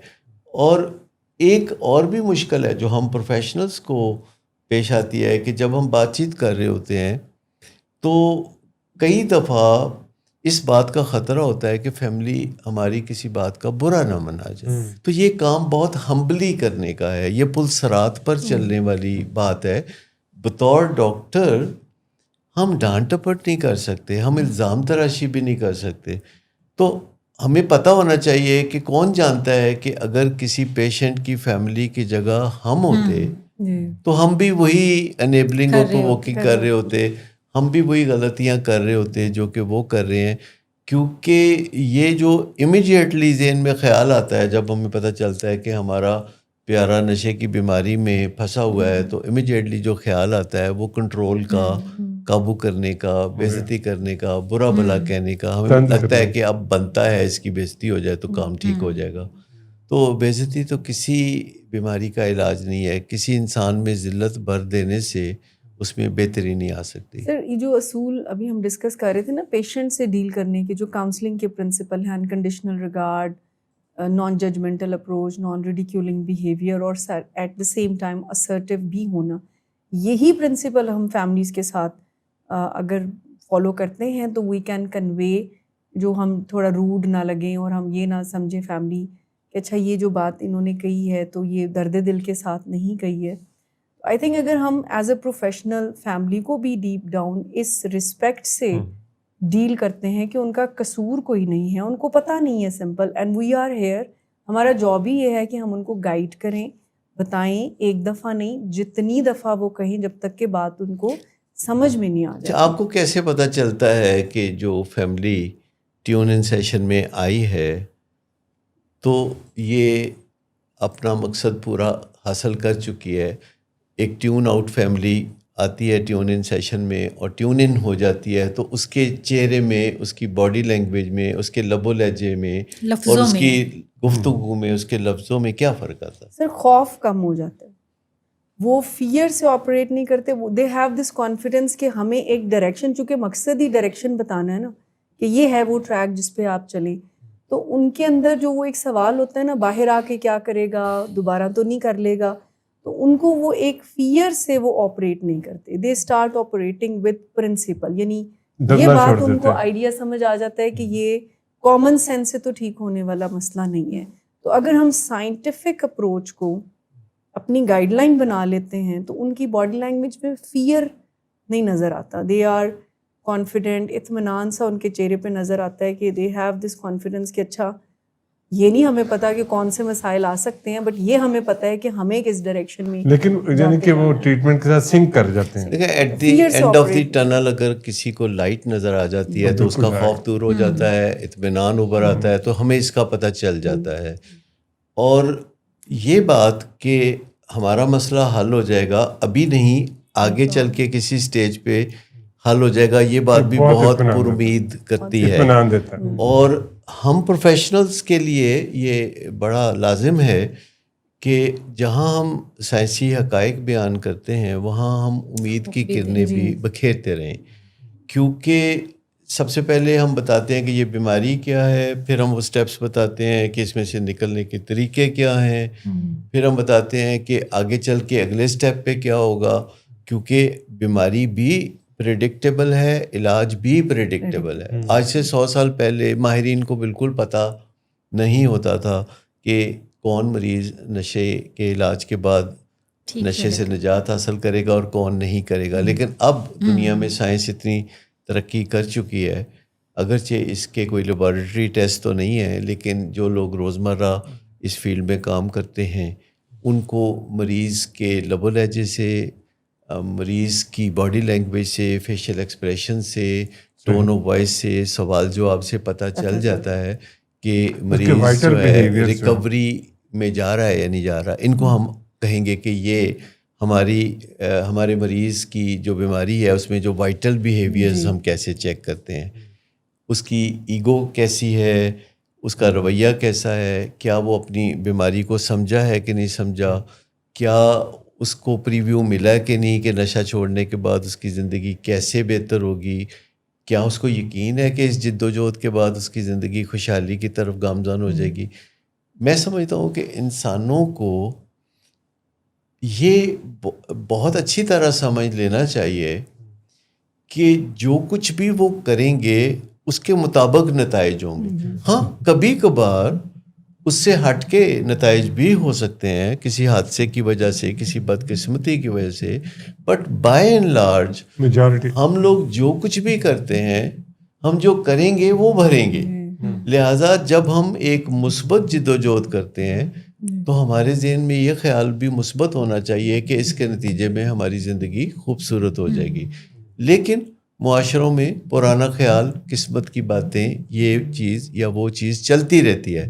اور ایک اور بھی مشکل ہے جو ہم پروفیشنلز کو پیش آتی ہے کہ جب ہم بات چیت کر رہے ہوتے ہیں تو کئی دفعہ اس بات کا خطرہ ہوتا ہے کہ فیملی ہماری کسی بات کا برا نہ منا جائے. تو یہ کام بہت ہمبلی کرنے کا ہے, یہ پل صراط پر چلنے والی بات ہے. بطور ڈاکٹر ہم ڈانٹ ٹپٹ نہیں کر سکتے, ہم الزام تراشی بھی نہیں کر سکتے. تو ہمیں پتہ ہونا چاہیے کہ کون جانتا ہے کہ اگر کسی پیشنٹ کی فیملی کی جگہ ہم ہوتے تو ہم بھی وہی انیبلنگ اور پرووکنگ کر رہے ہوتے, ہم بھی وہی غلطیاں کر رہے ہوتے جو کہ وہ کر رہے ہیں. کیونکہ یہ جو امیڈیٹلی ذہن میں خیال آتا ہے جب ہمیں پتہ چلتا ہے کہ ہمارا پیارا نشے کی بیماری میں پھنسا ہوا ہے, تو امیڈیٹلی جو خیال آتا ہے وہ کنٹرول کا, قابو کرنے کا, بے عزتی کرنے کا, برا بھلا کہنے کا. ہمیں لگتا ہے کہ اب بنتا ہے اس کی بے عزتی ہو جائے تو کام ٹھیک ہو جائے گا. تو بے عزتی تو کسی بیماری کا علاج نہیں ہے. کسی انسان میں ذلت بھر دینے سے اس میں بہتری نہیں آ سکتی. سر یہ جو اصول ابھی ہم ڈسکس کر رہے تھے نا پیشنٹ سے ڈیل کرنے کے جو کاؤنسلنگ کے پرنسپل ہیں, unconditional regard, non judgmental approach, non ridiculing behaviour اور at the same time assertive بھی ہونا, یہی پرنسپل ہم فیملیز کے ساتھ اگر فالو کرتے ہیں تو وی کین کنوے, جو ہم تھوڑا روڈ نہ لگیں اور ہم یہ نہ سمجھیں فیملی کہ اچھا یہ جو بات انہوں نے کہی ہے تو یہ درد دل کے ساتھ نہیں کہی ہے. آئی تھنک اگر ہم ایز اے پروفیشنل فیملی کو بھی ڈیپ ڈاؤن اس رسپیکٹ سے ڈیل کرتے ہیں کہ ان کا قصور کوئی نہیں ہے, ان کو پتہ نہیں ہے simple, and we are here, ہمارا جاب ہی یہ ہے کہ ہم ان کو گائیڈ کریں, بتائیں, ایک دفعہ نہیں جتنی دفعہ وہ کہیں جب تک کہ بات ان کو سمجھ میں نہیں آ جائے. آپ کو کیسے پتہ چلتا ہے کہ جو فیملی ٹیون ان سیشن میں آئی ہے تو یہ اپنا مقصد پورا حاصل کر چکی ہے؟ ایک ٹیون آؤٹ فیملی آتی ہے ٹیون ان سیشن میں اور ٹیون ان ہو جاتی ہے تو اس کے چہرے میں, اس کی باڈی لینگویج میں, اس کے لب و لہجے میں اور اس کی گفتگو میں, اس کے لفظوں میں کیا فرق آتا ہے؟ سر خوف کم ہو جاتا ہے, وہ فیئر سے آپریٹ نہیں کرتے, دے ہیو دس کانفیڈینس کہ ہمیں ایک ڈائریکشن, چونکہ مقصد ہی ڈائریکشن بتانا ہے نا کہ یہ ہے وہ ٹریک جس پہ آپ چلیں, تو ان کے اندر جو وہ ایک سوال ہوتا ہے نا باہر آ کے کیا کرے گا, دوبارہ تو نہیں کر لے گا, تو ان کو وہ ایک فیئر سے وہ آپریٹ نہیں کرتے, they start operating with principle, یعنی یہ بات ان کو آئیڈیا سمجھ آ جاتا ہے کہ یہ کامن سینس سے تو ٹھیک ہونے والا مسئلہ نہیں ہے. تو اگر ہم سائنٹیفک اپروچ کو اپنی گائیڈ لائن بنا لیتے ہیں تو ان کی باڈی لینگویج میں فیئر نہیں نظر آتا, دے آر کانفیڈنٹ, اطمینان سا ان کے چہرے پہ نظر آتا ہے کہ دے ہیو دس کانفیڈنس کہ اچھا یہ نہیں ہمیں پتا کہ کون سے مسائل آ سکتے ہیں, بٹ یہ ہمیں پتا ہے کہ ہمیں کس ڈائریکشن میں, لیکن یعنی کہ وہ ٹریٹمنٹ کے ساتھ سنک کر جاتے ہیں. دیکھیں at the end of the tunnel اگر کسی کو لائٹ نظر آ جاتی ہے تو اس کا خوف دور ہو جاتا ہے, اطمینان ابھر آتا ہے, تو ہمیں اس کا پتہ چل جاتا ہے. اور یہ بات کہ ہمارا مسئلہ حل ہو جائے گا ابھی نہیں, آگے چل کے کسی سٹیج پہ حل ہو جائے گا, یہ بات بھی بہت پر امید کرتی ہے. اور ہم پروفیشنلز کے لیے یہ بڑا لازم ہے کہ جہاں ہم سائنسی حقائق بیان کرتے ہیں وہاں ہم امید کی کرنیں بھی بکھیرتے رہیں, کیونکہ سب سے پہلے ہم بتاتے ہیں کہ یہ بیماری کیا ہے, پھر ہم وہ سٹیپس بتاتے ہیں کہ اس میں سے نکلنے کے طریقے کیا ہیں, پھر ہم بتاتے ہیں کہ آگے چل کے اگلے سٹیپ پہ کیا ہوگا, کیونکہ بیماری بھی پریڈکٹیبل ہے, علاج بھی پریڈکٹیبل ہے. آج سے 100 سال پہلے ماہرین کو بالکل پتہ نہیں ہوتا تھا کہ کون مریض نشے کے علاج کے بعد نشے سے نجات حاصل کرے گا اور کون نہیں کرے گا. لیکن اب دنیا میں سائنس اتنی ترقی کر چکی ہے, اگرچہ اس کے کوئی لیبارٹری ٹیسٹ تو نہیں ہے, لیکن جو لوگ روزمرہ اس فیلڈ میں کام کرتے ہیں ان کو مریض کے لب و لہجے سے, مریض کی باڈی لینگویج سے, فیشیل ایکسپریشن سے, ٹون آف وائس سے, سوال جواب سے پتہ چل جاتا ہے کہ مریض جو ہے ریکوری میں جا رہا ہے یا نہیں جا رہا. ان کو ہم کہیں گے کہ یہ ہمارے مریض کی جو بیماری ہے اس میں جو وائٹل بیہیویئرز ہم کیسے چیک کرتے ہیں, اس کی ایگو کیسی ہے, اس کا رویہ کیسا ہے, کیا وہ اپنی بیماری کو سمجھا ہے کہ نہیں سمجھا, کیا اس کو پریویو ملا کہ نہیں کہ نشہ چھوڑنے کے بعد اس کی زندگی کیسے بہتر ہوگی, کیا اس کو یقین ہے کہ اس جد و جہد کے بعد اس کی زندگی خوشحالی کی طرف گامزن ہو جائے گی. میں سمجھتا ہوں کہ انسانوں کو یہ بہت اچھی طرح سمجھ لینا چاہیے کہ جو کچھ بھی وہ کریں گے اس کے مطابق نتائج ہوں گے. ہاں کبھی کبھار اس سے ہٹ کے نتائج بھی ہو سکتے ہیں کسی حادثے کی وجہ سے, کسی بدقسمتی کی وجہ سے, بٹ بائی اینڈ لارج ہم لوگ جو کچھ بھی کرتے ہیں ہم جو کریں گے وہ بھریں گے. لہٰذا جب ہم ایک مثبت جد و جہد کرتے ہیں تو ہمارے ذہن میں یہ خیال بھی مثبت ہونا چاہیے کہ اس کے نتیجے میں ہماری زندگی خوبصورت ہو جائے گی. لیکن معاشروں میں پرانا خیال, قسمت کی باتیں, یہ چیز یا وہ چیز چلتی رہتی ہے.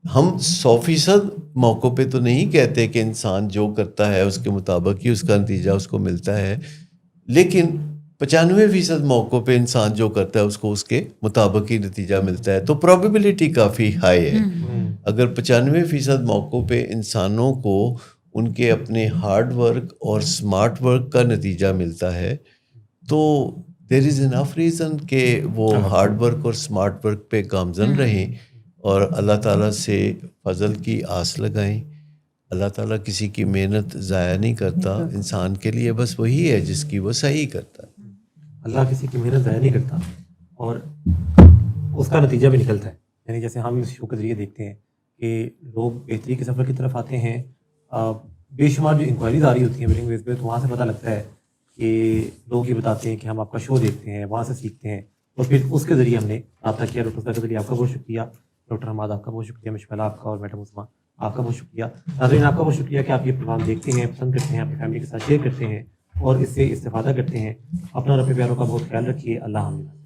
ہم 100% موقع پہ تو نہیں کہتے کہ انسان جو کرتا ہے اس کے مطابق ہی اس کا نتیجہ اس کو ملتا ہے, لیکن 95% موقع پہ انسان جو کرتا ہے اس کو اس کے مطابق ہی نتیجہ ملتا ہے. تو پرابیبلٹی کافی ہائی ہے. اگر 95% موقع پہ انسانوں کو ان کے اپنے ہارڈ ورک اور سمارٹ ورک کا نتیجہ ملتا ہے. تو دیر از انف ریزن کہ وہ ہارڈ ورک اور سمارٹ ورک پہ گامزن رہیں اور اللہ تعالیٰ سے فضل کی آس لگائیں. اللہ تعالیٰ کسی کی محنت ضائع نہیں کرتا, انسان کے لیے بس وہی ہے جس کی وہ صحیح کرتا ہے. اللہ کسی کی محنت ضائع نہیں کرتا اور اس کا نتیجہ بھی نکلتا ہے. یعنی جیسے ہم اس شو کے ذریعے دیکھتے ہیں کہ لوگ بہتری کے سفر کی طرف آتے ہیں, بے شمار جو انکوائریز آ رہی ہوتی ہیں بلنگ ویز پہ, تو وہاں سے پتہ لگتا ہے کہ لوگ یہ بتاتے ہیں کہ ہم آپ کا شو دیکھتے ہیں, وہاں سے سیکھتے ہیں, اور پھر اس کے ذریعے ہم نے رابطہ کیا. ڈاکٹر صاحب کے ذریعے آپ کا بہت شکریہ, ڈاکٹر حماد آپ کا بہت شکریہ, مشملہ آپ کا, اور میڈم عثمان آپ کا بہت شکریہ. ناظرین آپ کا بہت شکریہ کہ آپ یہ پروگرام دیکھتے ہیں, پسند کرتے ہیں, اپنی فیملی کے ساتھ شیئر کرتے ہیں اور اس سے استفادہ کرتے ہیں. اپنا اور اپنے پیاروں کا بہت خیال رکھیے. اللہ حافظ.